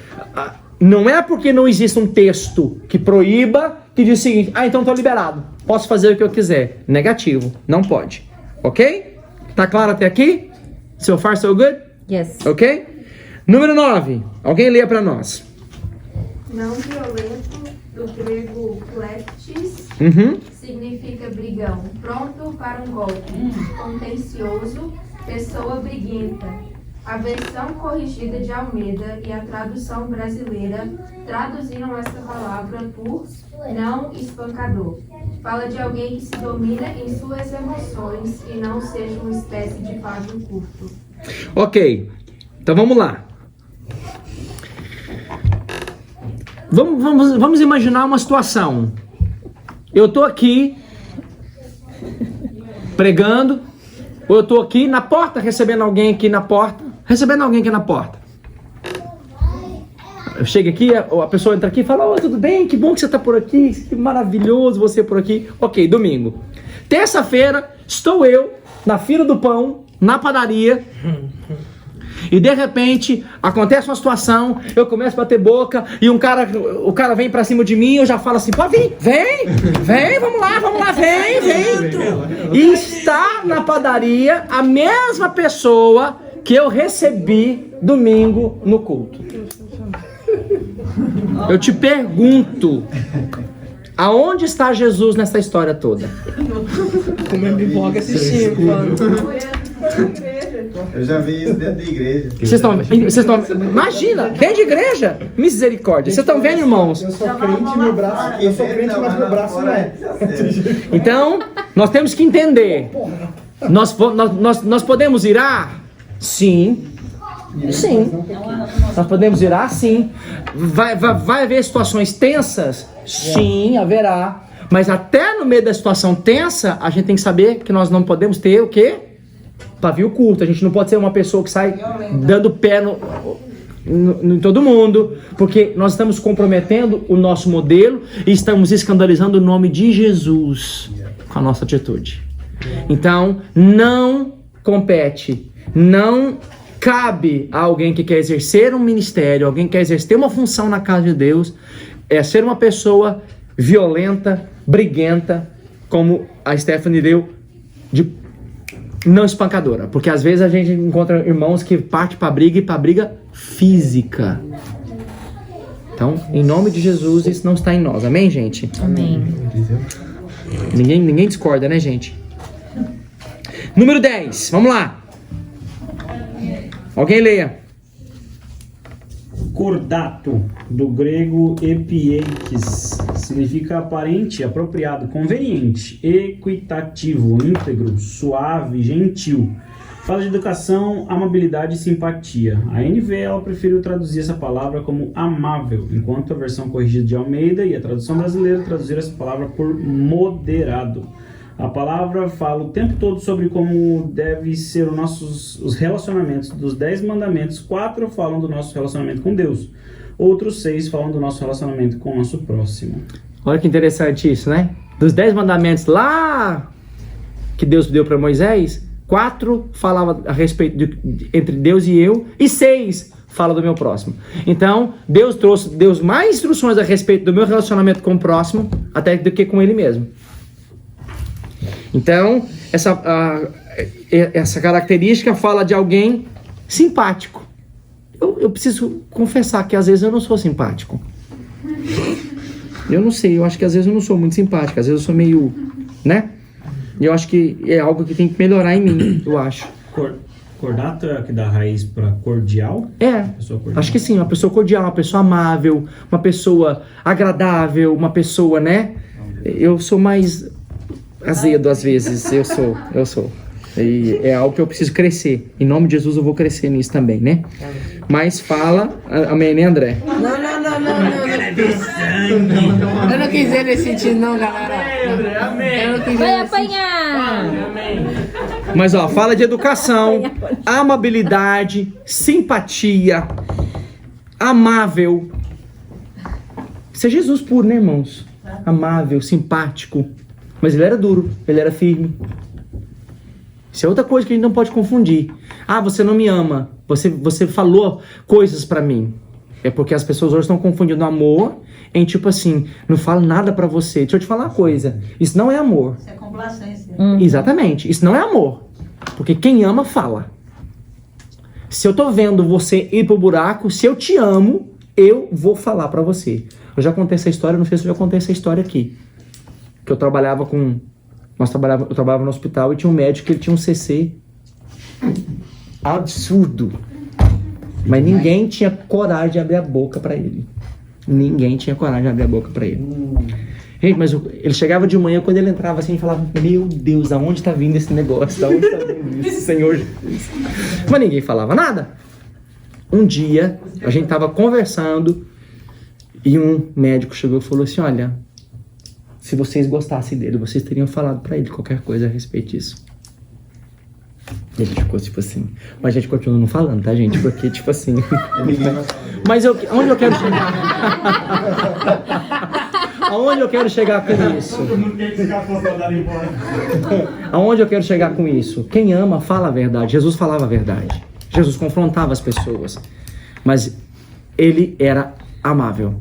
não é porque não existe um texto que proíba, que diz o seguinte, então estou liberado, posso fazer o que eu quiser. Negativo, não pode. Ok? Tá claro até aqui? So far, so good? Yes. Ok? Número 9. Alguém lê para nós. Não violento, do grego kleptis, significa brigão, pronto para um golpe, contencioso, pessoa briguenta. A versão corrigida de Almeida e a tradução brasileira traduziram essa palavra por não espancador. Fala de alguém que se domina em suas emoções e não seja uma espécie de pavio curto. Ok, então vamos lá. Vamos imaginar uma situação. Eu tô aqui pregando, ou eu tô aqui na porta recebendo alguém aqui na porta. Eu chego aqui, a pessoa entra aqui e fala, tudo bem, que bom que você tá por aqui, que maravilhoso você por aqui. Ok, domingo. Terça-feira, estou eu na fila do pão, na padaria, e de repente acontece uma situação, eu começo a bater boca e o cara vem pra cima de mim, eu já falo assim, pode vir, vem, vamos lá, vem. E está na padaria a mesma pessoa que eu recebi domingo no culto. Eu te pergunto, aonde está Jesus nessa história toda? Comendo pipoca assistindo. Eu já vi isso dentro da igreja. Vocês estão, imagina, dentro de igreja, misericórdia. Vocês estão vendo, irmãos? Eu sou crente, meu braço. Eu sou crente, mas meu braço não é. Então, nós temos que entender. Nós podemos irar? Sim. Nós podemos irar? Sim. Vai haver situações tensas? Sim, haverá. Mas até no meio da situação tensa, a gente tem que saber que nós não podemos ter o quê? Pavio curto. A gente não pode ser uma pessoa que sai dando pé em todo mundo, porque nós estamos comprometendo o nosso modelo e estamos escandalizando o nome de Jesus com a nossa atitude. Então, não compete, não cabe a alguém que quer exercer um ministério, alguém que quer exercer uma função na casa de Deus, ser uma pessoa violenta, briguenta, como a Stephanie deu, de não espancadora. Porque às vezes a gente encontra irmãos que partem para briga e para briga física. Então, em nome de Jesus, isso não está em nós. Amém, gente? Amém. Ninguém discorda, né, gente? Número 10, vamos lá. Alguém leia. Cordato, do grego epieites, significa aparente, apropriado, conveniente, equitativo, íntegro, suave, gentil. Fala de educação, amabilidade e simpatia. A NVI ela preferiu traduzir essa palavra como amável, enquanto a versão corrigida de Almeida e a tradução brasileira traduziram essa palavra por moderado. A palavra fala o tempo todo sobre como deve ser os relacionamentos. Dos 10 mandamentos, 4 falam do nosso relacionamento com Deus. Outros 6 falam do nosso relacionamento com o nosso próximo. Olha que interessante isso, né? Dos 10 mandamentos lá que Deus deu para Moisés, 4 falavam a respeito entre Deus e eu, e 6 falam do meu próximo. Então, Deus trouxe mais instruções a respeito do meu relacionamento com o próximo, até do que com ele mesmo. Então, essa característica fala de alguém simpático. Eu preciso confessar que às vezes eu não sou simpático. Eu não sei, eu acho que às vezes eu não sou muito simpático, às vezes eu sou meio, né? E eu acho que é algo que tem que melhorar em mim, eu acho. Cordato é que dá raiz para cordial? Cordial. Acho que sim, uma pessoa cordial, uma pessoa amável, uma pessoa agradável, uma pessoa, né? Eu sou mais azedo às vezes, eu sou. E é algo que eu preciso crescer. Em nome de Jesus eu vou crescer nisso também, né? Mas fala, amém, né, André? Não. Eu não quis dizer nesse sentido, não, galera. Amém. Eu não quis Vai dizer nesse apanhar! Mas ó, fala de educação, amabilidade, simpatia, amável. Isso é Jesus puro, né, irmãos? Amável, simpático. Mas ele era duro, ele era firme. Isso é outra coisa que a gente não pode confundir. Ah, você não me ama. Você falou coisas pra mim. É porque as pessoas hoje estão confundindo amor em tipo assim, não falo nada pra você. Deixa eu te falar uma coisa. Isso não é amor. Isso é complacência. Exatamente. Isso não é amor. Porque quem ama, fala. Se eu tô vendo você ir pro buraco, se eu te amo, eu vou falar pra você. Eu já contei essa história, não sei se eu já contei essa história aqui. Que eu trabalhava com... Eu trabalhava no hospital e tinha um médico que ele tinha um CC absurdo. Mas ninguém tinha coragem de abrir a boca pra ele. Ninguém tinha coragem de abrir a boca pra ele. Gente, mas ele chegava de manhã, quando ele entrava assim, e falava: meu Deus, aonde tá vindo esse negócio? Da onde tá vindo isso, Senhor Jesus? Mas ninguém falava nada. Um dia, a gente tava conversando e um médico chegou e falou assim: olha, se vocês gostassem dele, vocês teriam falado pra ele qualquer coisa a respeito disso. E a gente ficou tipo assim. Mas a gente continua não falando, tá, gente? Porque, tipo assim. Mas onde eu quero chegar? Aonde eu quero chegar com isso? Aonde eu quero chegar com isso? Quem ama, fala a verdade. Jesus falava a verdade. Jesus confrontava as pessoas. Mas ele era amável.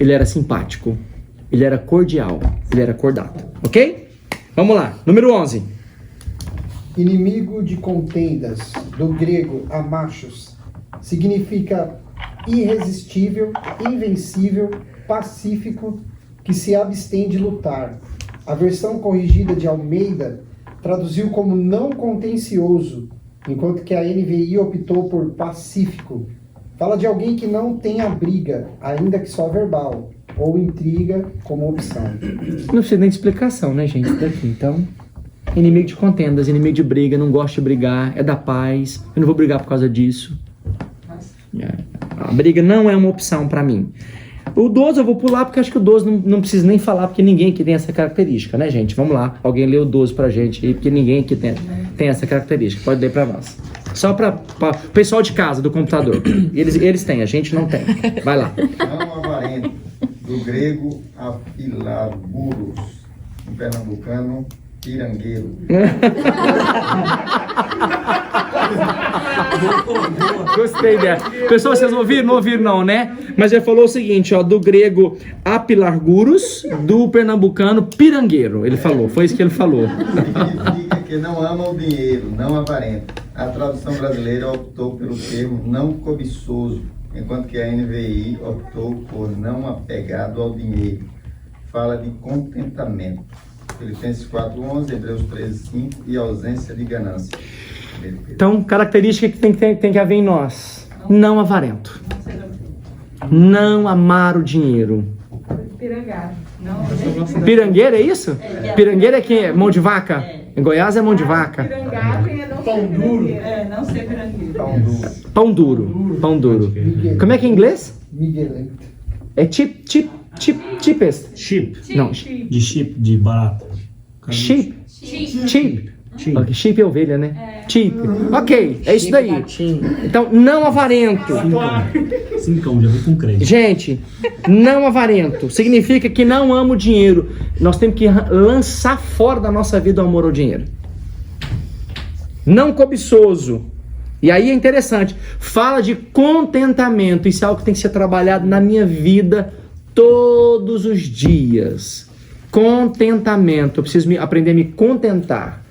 Ele era simpático. Ele era cordial. Ele era cordato. Ok? Vamos lá. Número 11. Inimigo de contendas, do grego amachos, significa irresistível, invencível, pacífico, que se abstém de lutar. A versão corrigida de Almeida traduziu como não contencioso, enquanto que a NVI optou por pacífico. Fala de alguém que não tem a briga, ainda que só verbal, ou intriga como opção. Não precisa nem de explicação, né, gente? Daqui, então... Inimigo de contendas, inimigo de briga, não gosto de brigar, é da paz, eu não vou brigar por causa disso. A briga não é uma opção pra mim. O 12 eu vou pular porque acho que o 12 não precisa nem falar, porque ninguém aqui tem essa característica, né, gente? Vamos lá, alguém lê o 12 pra gente aí, porque ninguém aqui tem essa característica, pode ler pra nós. Só pra o pessoal de casa, do computador. Eles têm, a gente não tem. Vai lá. Não avarento, do grego afilaguros, em pernambucano, pirangueiro. Gostei dela. Pessoal, vocês ouviram? Não ouviram não, né? Mas ele falou o seguinte, ó, do grego apilarguros, do pernambucano pirangueiro. Ele falou, foi isso que ele falou. Significa que não ama o dinheiro, não avarento. A tradução brasileira optou pelo termo não cobiçoso, enquanto que a NVI optou por não apegado ao dinheiro. Fala de contentamento. Filipenses 4:11, Hebreus 13:5 e ausência de ganância. Então, característica que tem que haver em nós. Não avarento. Não amar o dinheiro. Pirangado. Pirangueiro, é isso? Pirangueiro é quem? É mão de vaca? Em Goiás é mão de vaca. Pirangado é não Pão duro. É, não ser pirangueiro. Pão duro. Pão duro. Como é que é em inglês? Miguelento. É cheapest. Chip. Não, De chip, de barata. cheap. Okay, sheep é ovelha, né? Cheap. Ok, é isso daí. Então, não avarento. Cincão, já vou com crédito. Gente, não avarento significa que não ama o dinheiro. Nós temos que lançar fora da nossa vida o amor ao dinheiro. Não cobiçoso. E aí é interessante. Fala de contentamento. Isso é algo que tem que ser trabalhado na minha vida todos os dias. Contentamento. Eu preciso aprender a me contentar.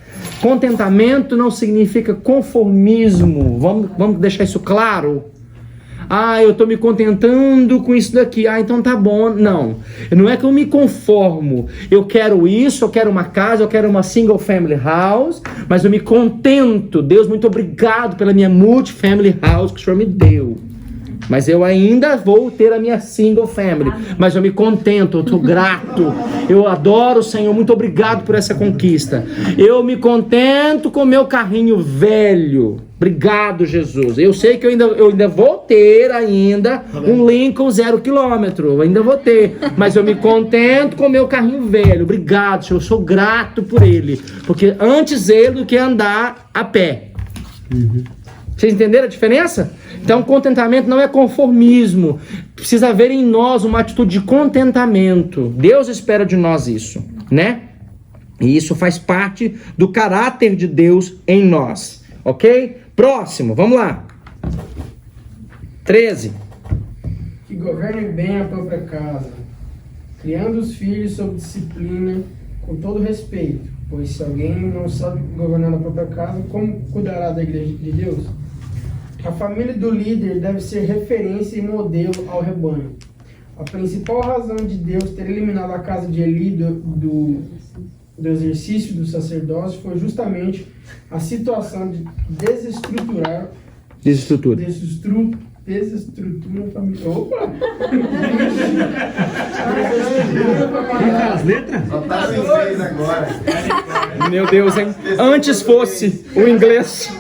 Contentamento não significa conformismo. Vamos deixar isso claro. Ah, eu estou me contentando com isso daqui. Ah, então tá bom. Não. Não é que eu me conformo. Eu quero isso, eu quero uma casa, eu quero uma single family house, mas eu me contento. Deus, muito obrigado pela minha multifamily house que o Senhor me deu. Mas eu ainda vou ter a minha single family. Mas eu me contento, eu estou grato. Eu adoro o Senhor, muito obrigado por essa conquista. Eu me contento com o meu carrinho velho. Obrigado, Jesus. Eu sei que eu ainda vou ter ainda um Lincoln 0 km. Eu ainda vou ter. Mas eu me contento com o meu carrinho velho. Obrigado, Senhor. Eu sou grato por ele. Porque antes ele do que andar a pé. Vocês entenderam a diferença? Então, contentamento não é conformismo. Precisa haver em nós uma atitude de contentamento. Deus espera de nós isso, né? E isso faz parte do caráter de Deus em nós. Ok? Próximo, vamos lá. 13. Que governe bem a própria casa, criando os filhos sob disciplina, com todo respeito. Pois se alguém não sabe governar a própria casa, como cuidará da igreja de Deus? A família do líder deve ser referência e modelo ao rebanho. A principal razão de Deus ter eliminado a casa de Eli do exercício do sacerdócio foi justamente a situação de desestrutura a família. Opa! As letras? Só tá em inglês agora. Meu Deus, hein? Antes fosse o inglês.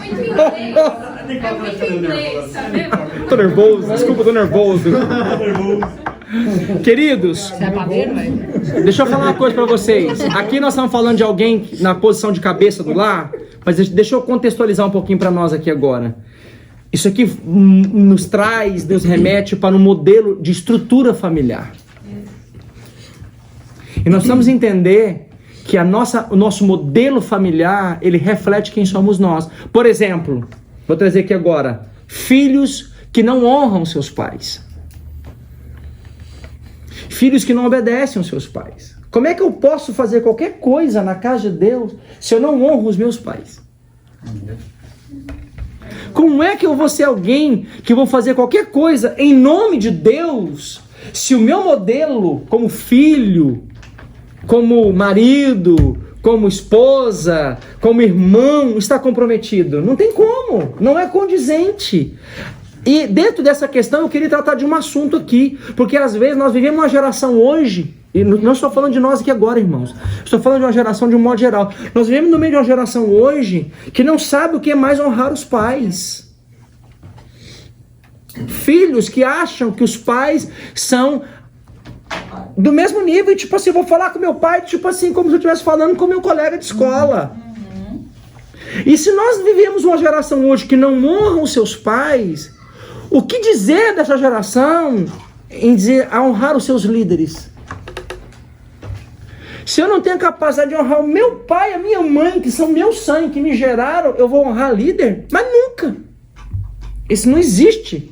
Tô nervoso, desculpa, tô nervoso. Queridos, deixa eu falar uma coisa pra vocês. Aqui nós estamos falando de alguém na posição de cabeça do lar, mas deixa eu contextualizar um pouquinho pra nós aqui agora. Isso aqui nos remete para um modelo de estrutura familiar. E nós precisamos entender que o nosso modelo familiar, ele reflete quem somos nós. Por exemplo, vou trazer aqui agora, filhos que não honram seus pais. Filhos que não obedecem aos seus pais. Como é que eu posso fazer qualquer coisa na casa de Deus se eu não honro os meus pais? Como é que eu vou ser alguém que vou fazer qualquer coisa em nome de Deus se o meu modelo como filho, como marido, como esposa, como irmão está comprometido? Não tem como, não é condizente. E dentro dessa questão eu queria tratar de um assunto aqui, porque às vezes nós vivemos uma geração hoje, e não estou falando de nós aqui agora, irmãos, estou falando de uma geração de um modo geral. Nós vivemos no meio de uma geração hoje que não sabe o que é mais honrar os pais. Filhos que acham que os pais são do mesmo nível, tipo assim, eu vou falar com meu pai, tipo assim, como se eu estivesse falando com meu colega de escola. E se nós vivemos uma geração hoje que não honra os seus pais, o que dizer dessa geração em dizer a honrar os seus líderes? Se eu não tenho a capacidade de honrar o meu pai e a minha mãe, que são meu sangue, que me geraram, eu vou honrar líder? Mas nunca. Isso não existe.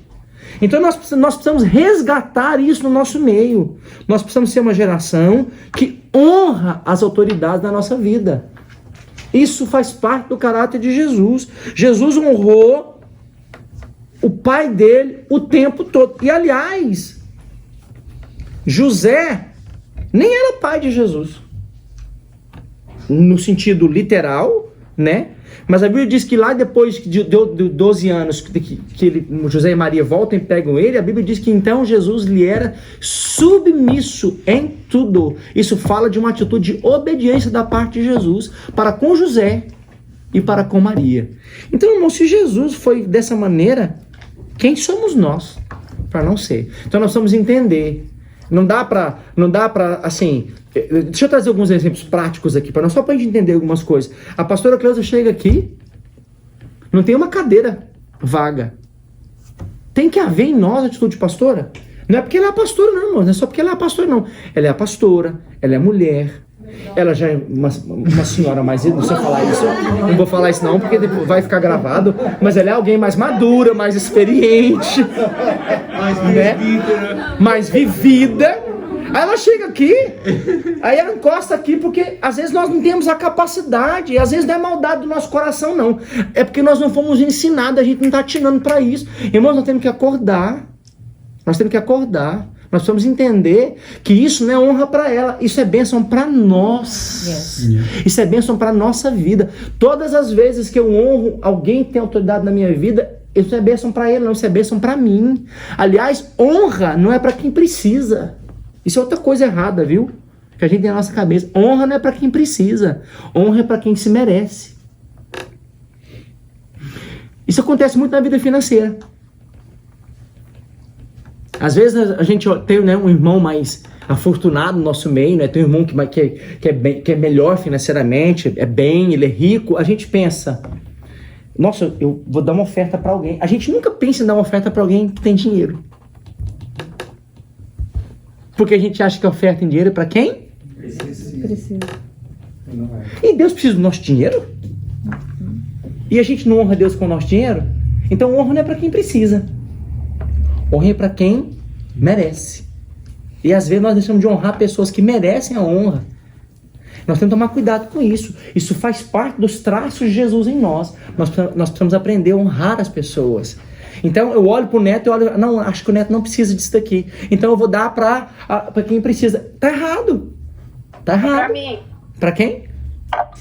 Então nós precisamos resgatar isso no nosso meio. Nós precisamos ser uma geração que honra as autoridades da nossa vida. Isso faz parte do caráter de Jesus. Jesus honrou o pai dele o tempo todo. E aliás, José nem era pai de Jesus, no sentido literal, né? Mas a Bíblia diz que lá depois de 12 anos que José e Maria voltam e pegam ele, a Bíblia diz que então Jesus lhe era submisso em tudo. Isso fala de uma atitude de obediência da parte de Jesus para com José e para com Maria. Então, irmão, se Jesus foi dessa maneira, quem somos nós para não ser? Então nós precisamos entender. Não dá pra, assim, deixa eu trazer alguns exemplos práticos aqui, só pra gente entender algumas coisas. A pastora Cleusa chega aqui, não tem uma cadeira vaga. Tem que haver em nós a atitude de pastora. Não é porque ela é a pastora, não, irmão. Não é só porque ela é a pastora, não. Ela é a pastora, ela é mulher, ela já é uma senhora mais... Não sei falar isso, não vou falar isso não, porque depois vai ficar gravado. Mas ela é alguém mais madura, mais experiente, mais vivida. Aí ela chega aqui, aí ela encosta aqui, porque às vezes nós não temos a capacidade, e às vezes não é maldade do nosso coração, não. É porque nós não fomos ensinados, a gente não está atinando para isso. Irmãos, nós temos que acordar. Nós temos que acordar. Nós precisamos entender que isso não é honra para ela, isso é bênção para nós. Isso é bênção para a nossa vida. Todas as vezes que eu honro alguém que tem autoridade na minha vida, Isso não é bênção para ele, não. Isso é bênção para mim. Aliás, honra não é para quem precisa. Isso é outra coisa errada, viu? Que a gente tem na nossa cabeça. Honra não é para quem precisa. Honra é para quem se merece. Isso acontece muito na vida financeira. Às vezes a gente tem, né, um irmão mais afortunado no nosso meio, né? Tem um irmão que é melhor financeiramente, ele é rico. A gente pensa, nossa, eu vou dar uma oferta para alguém. A gente nunca pensa em dar uma oferta para alguém que tem dinheiro. Porque a gente acha que a oferta em dinheiro é para quem? Precisa. E Deus precisa do nosso dinheiro? E a gente não honra Deus com o nosso dinheiro? Então honra não é para quem precisa. Honra é para quem merece. E às vezes nós deixamos de honrar pessoas que merecem a honra. Nós temos que tomar cuidado com isso. Isso faz parte dos traços de Jesus em nós. Nós precisamos aprender a honrar as pessoas. Então eu olho para o neto e olho, não, acho que o neto não precisa disso daqui. Então eu vou dar para quem precisa. Tá errado. Tá errado. Pra mim. Para quem?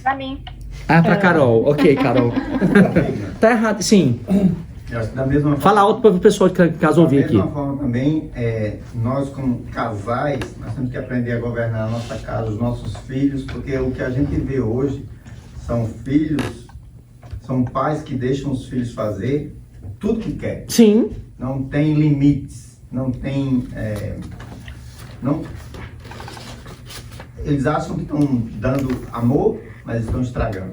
Pra mim. Ah, para Carol. Ok, Carol. Tá errado, sim. Eu acho que da mesma forma, fala alto para o pessoal que caso ouvir aqui. Da mesma forma também, nós como casais, nós temos que aprender a governar a nossa casa, os nossos filhos, porque o que a gente vê hoje são pais que deixam os filhos fazer tudo que quer. Sim. Não tem limites, não tem... Eles acham que estão dando amor, mas estão estragando.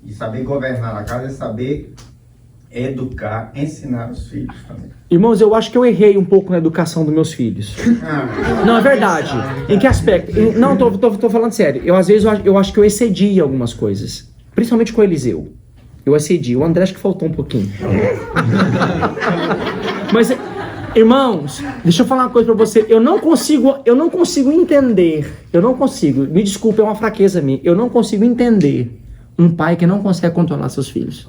E saber governar a casa é saber educar, ensinar os filhos também. Irmãos, eu acho que eu errei um pouco na educação dos meus filhos. Não, é verdade. Em que aspecto? Não, tô falando sério. Eu, às vezes, eu acho que eu excedi algumas coisas. Principalmente com o Eliseu. Eu excedi. O André acho que faltou um pouquinho. Mas, irmãos, deixa eu falar uma coisa pra você. Eu não consigo entender. Me desculpe, é uma fraqueza minha. Eu não consigo entender um pai que não consegue controlar seus filhos.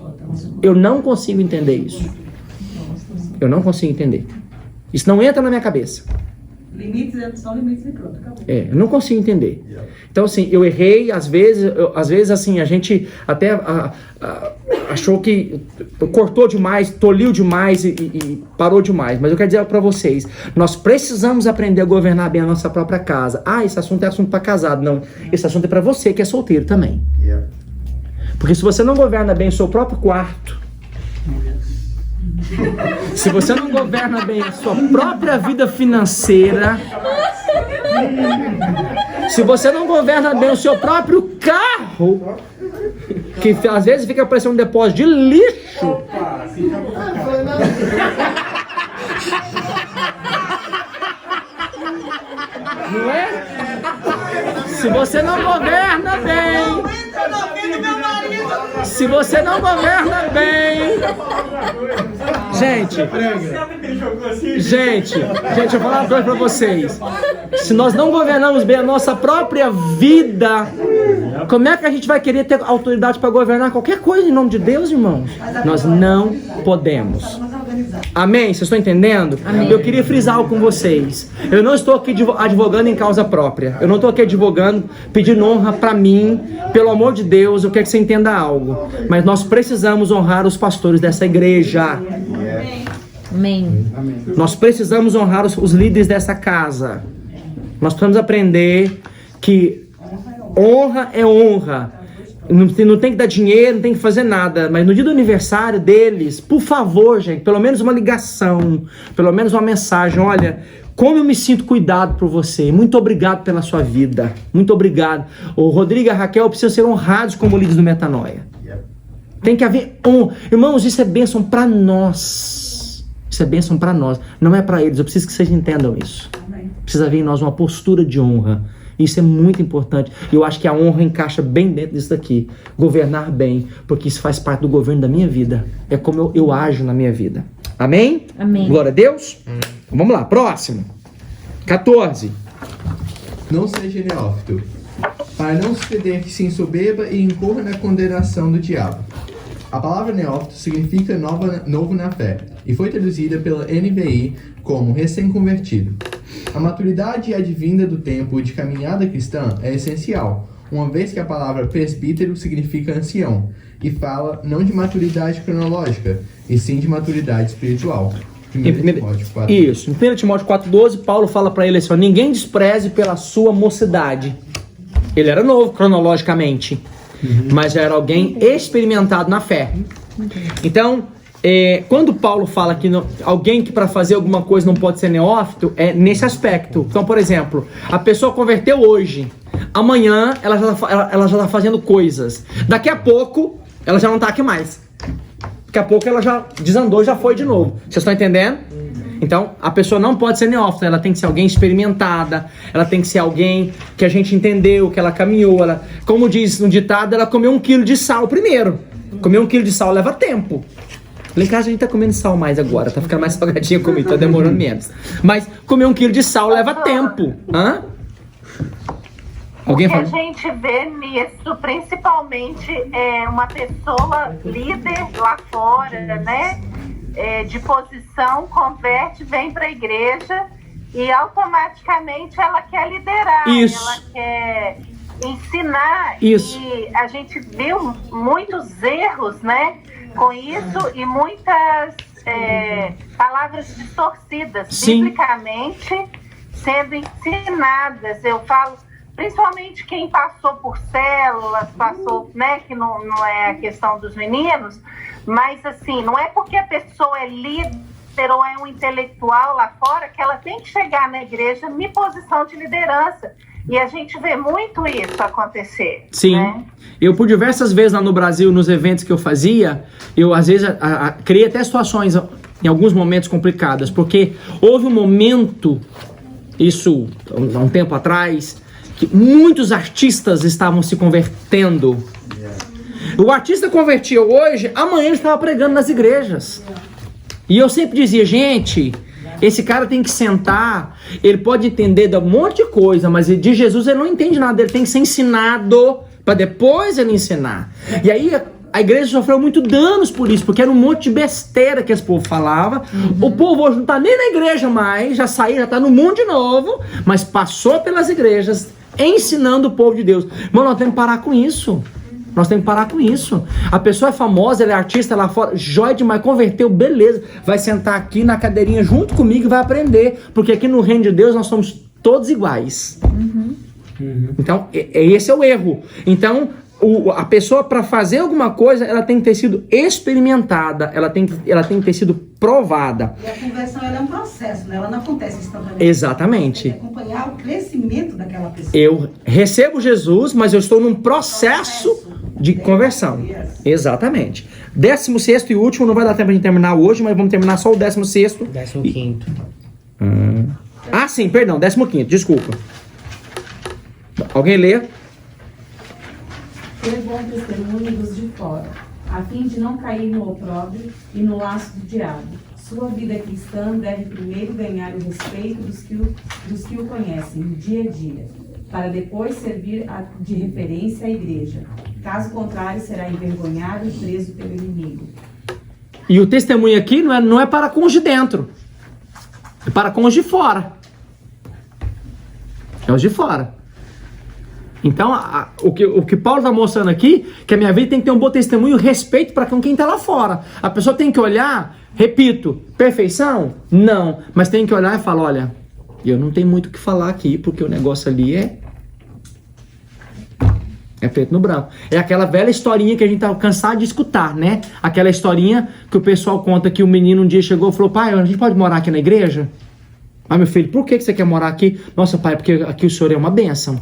Eu não consigo entender isso. Eu não consigo entender. Isso não entra na minha cabeça. Limites são limites e pronto, acabou. Eu não consigo entender. Então, assim, eu errei, às vezes assim, a gente até achou que cortou demais, toliu demais e parou demais. Mas eu quero dizer para vocês, nós precisamos aprender a governar bem a nossa própria casa. Esse assunto é assunto para casado. Não, esse assunto é para você que é solteiro também. Porque se você não governa bem o seu próprio quarto, se você não governa bem a sua própria vida financeira, se você não governa bem o seu próprio carro, que às vezes fica parecendo um depósito de lixo, não é? Se você não governa bem, se você não governa bem, gente, eu vou falar uma coisa pra vocês. Se nós não governamos bem a nossa própria vida, como é que a gente vai querer ter autoridade para governar qualquer coisa em nome de Deus, irmãos? Nós não podemos. Amém? Vocês estão entendendo? Amém. Eu queria frisar algo com vocês. Eu não estou aqui advogando em causa própria. Eu não estou aqui advogando, pedindo honra para mim. Pelo amor de Deus, eu quero que você entenda algo. Mas nós precisamos honrar os pastores dessa igreja. Amém. Nós precisamos honrar os líderes dessa casa. Nós precisamos aprender que honra é honra. Não tem que dar dinheiro, não tem que fazer nada. Mas no dia do aniversário deles, por favor, gente, pelo menos uma ligação, pelo menos uma mensagem. Olha, como eu me sinto cuidado por você. Muito obrigado pela sua vida. Muito obrigado. O Rodrigo e a Raquel precisam ser honrados como líderes do Metanoia. Tem que haver honra. Irmãos, isso é bênção para nós. Isso é bênção para nós. Não é para eles. Eu preciso que vocês entendam isso. Precisa haver em nós uma postura de honra. Isso é muito importante. Eu acho que a honra encaixa bem dentro disso daqui. Governar bem, porque isso faz parte do governo da minha vida. É como eu ajo na minha vida. Amém? Amém. Glória a Deus. Vamos lá, próximo. 14. Não seja neófito, para não suceder que se ensoberba e incorra na condenação do diabo. A palavra neófito significa novo na fé e foi traduzida pela NVI como recém-convertido. A maturidade advinda do tempo de caminhada cristã é essencial, uma vez que a palavra presbítero significa ancião, e fala não de maturidade cronológica, e sim de maturidade espiritual. 1 Timóteo 4. Isso, em 1 Timóteo 4,12, Paulo fala para ele assim, ó, ninguém despreze pela sua mocidade. Ele era novo cronologicamente, mas já era alguém experimentado na fé. Então, quando Paulo fala que alguém que para fazer alguma coisa não pode ser neófito, é nesse aspecto. Então, por exemplo, a pessoa converteu hoje, amanhã ela já está fazendo coisas. Daqui a pouco, ela já não está aqui mais. Daqui a pouco ela já desandou, já foi de novo. Vocês estão entendendo? Então, a pessoa não pode ser neófita, ela tem que ser alguém experimentada, ela tem que ser alguém que a gente entendeu, que ela caminhou, como diz no ditado, ela comeu 1 quilo de sal primeiro. Comer 1 quilo de sal leva tempo. Lá em casa a gente tá comendo sal mais agora, tá ficando mais salgadinho comigo, tá demorando menos. Mas comer 1 quilo de sal leva tempo. Hã? Alguém fala? O que a gente vê nisso, principalmente, uma pessoa líder lá fora, né? De posição, converte, vem para a igreja e automaticamente ela quer liderar, ela quer ensinar. Isso. E a gente viu muitos erros, né? Com isso e muitas palavras distorcidas, biblicamente sendo ensinadas. Eu falo, principalmente quem passou por células, passou, né, que não é a questão dos meninos, mas assim, não é porque a pessoa é líder ou é um intelectual lá fora que ela tem que chegar na igreja em posição de liderança. E a gente vê muito isso acontecer. Sim. Né? Eu, por diversas vezes lá no Brasil, nos eventos que eu fazia, eu às vezes criei até situações, em alguns momentos complicadas, porque houve um momento, isso há um tempo atrás, que muitos artistas estavam se convertendo. O artista convertia hoje, amanhã ele estava pregando nas igrejas. E eu sempre dizia, gente, esse cara tem que sentar, ele pode entender de um monte de coisa, mas de Jesus ele não entende nada, ele tem que ser ensinado para depois ele ensinar. E aí a igreja sofreu muito danos por isso, porque era um monte de besteira que esse povo falava. O povo hoje não está nem na igreja mais, já saiu, já está no mundo de novo, mas passou pelas igrejas ensinando o povo de Deus. Mano, nós temos que parar com isso. Nós temos que parar com isso. A pessoa é famosa, ela é artista lá fora, jóia demais, converteu, beleza. Vai sentar aqui na cadeirinha junto comigo e vai aprender. Porque aqui no reino de Deus nós somos todos iguais. Então, esse é o erro. Então, a pessoa para fazer alguma coisa, ela tem que ter sido experimentada, ela tem que ter sido provada. E a conversão ela é um processo, né? Ela não acontece instantaneamente. Exatamente. Tem que acompanhar o crescimento daquela pessoa. Eu recebo Jesus, mas eu estou num processo de conversão. Exatamente. 16º e último, não vai dar tempo de terminar hoje, mas vamos terminar só o 16º. 15º. Ah, sim, perdão, 15º, desculpa. Alguém lê? Ter bom testemunho dos de fora, a fim de não cair no opróbrio e no laço do diabo. Sua vida cristã deve primeiro ganhar o respeito dos que o conhecem, dia a dia, para depois servir de referência à igreja. Caso contrário, será envergonhado e preso pelo inimigo. E o testemunho aqui não é para com os de dentro, é para com os de fora. É os de fora. Então, o que Paulo está mostrando aqui, que a minha vida tem que ter um bom testemunho e respeito para quem está lá fora. A pessoa tem que olhar, repito, perfeição? Não. Mas tem que olhar e falar, olha, eu não tenho muito o que falar aqui, porque o negócio ali é preto no branco. É aquela velha historinha que a gente tá cansado de escutar, né? Aquela historinha que o pessoal conta que o menino um dia chegou e falou, pai, a gente pode morar aqui na igreja? Ah, meu filho, por que você quer morar aqui? Nossa, pai, porque aqui o senhor é uma bênção.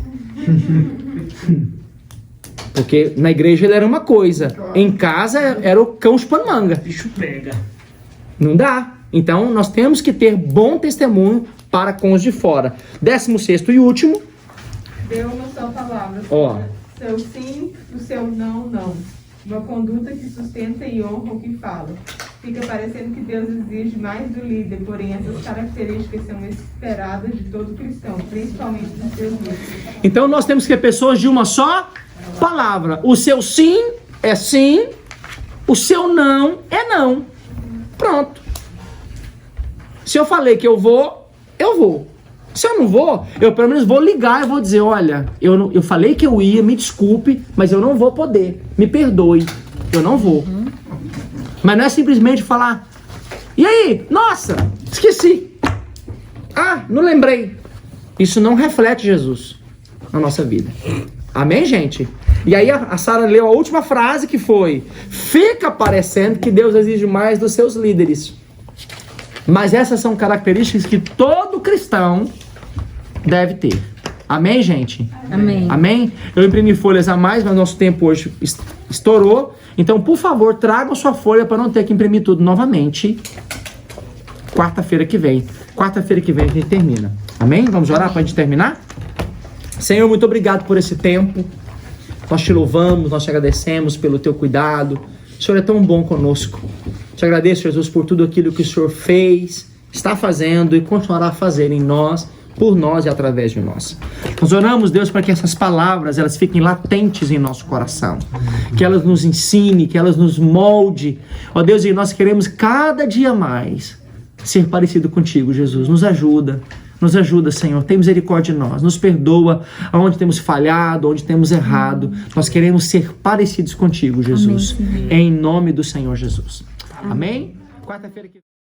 Porque na igreja ele era uma coisa, em casa era o cão chupando manga. Bicho pega. Não dá. Então nós temos que ter bom testemunho para com os de fora. 16º e último. Dê uma só palavra. Ó. Seu sim, o seu não, não. Uma conduta que sustenta e honra o que fala. Fica parecendo que Deus exige mais do líder, porém essas características são esperadas de todo cristão, principalmente dos seus líderes. Então nós temos que ter pessoas de uma só palavra. O seu sim é sim, o seu não é não. Pronto. Se eu falei que eu vou, eu vou. Se eu não vou, eu pelo menos vou ligar e vou dizer, olha, eu falei que eu ia, me desculpe, mas eu não vou poder. Me perdoe, eu não vou. Mas não é simplesmente falar, e aí, nossa, esqueci. Ah, não lembrei. Isso não reflete Jesus na nossa vida. Amém, gente? E aí a Sara leu a última frase que foi, fica parecendo que Deus exige mais dos seus líderes. Mas essas são características que todo cristão deve ter. Amém, gente? Amém. Amém? Eu imprimi folhas a mais, mas nosso tempo hoje estourou. Então, por favor, tragam sua folha para não ter que imprimir tudo novamente. Quarta-feira que vem. Quarta-feira que vem a gente termina. Amém? Vamos orar para a gente terminar? Senhor, muito obrigado por esse tempo. Nós te louvamos, nós te agradecemos pelo teu cuidado. O Senhor é tão bom conosco. Te agradeço, Jesus, por tudo aquilo que o Senhor fez, está fazendo e continuará a fazer em nós, por nós e através de nós. Nós oramos, Deus, para que essas palavras elas fiquem latentes em nosso coração, que elas nos ensinem, que elas nos molde. Ó Deus, e nós queremos cada dia mais ser parecido contigo, Jesus. Nos ajuda, Senhor. Tem misericórdia de nós. Nos perdoa onde temos falhado, onde temos errado. Nós queremos ser parecidos contigo, Jesus. Amém. Em nome do Senhor Jesus. Amém? Quarta-feira que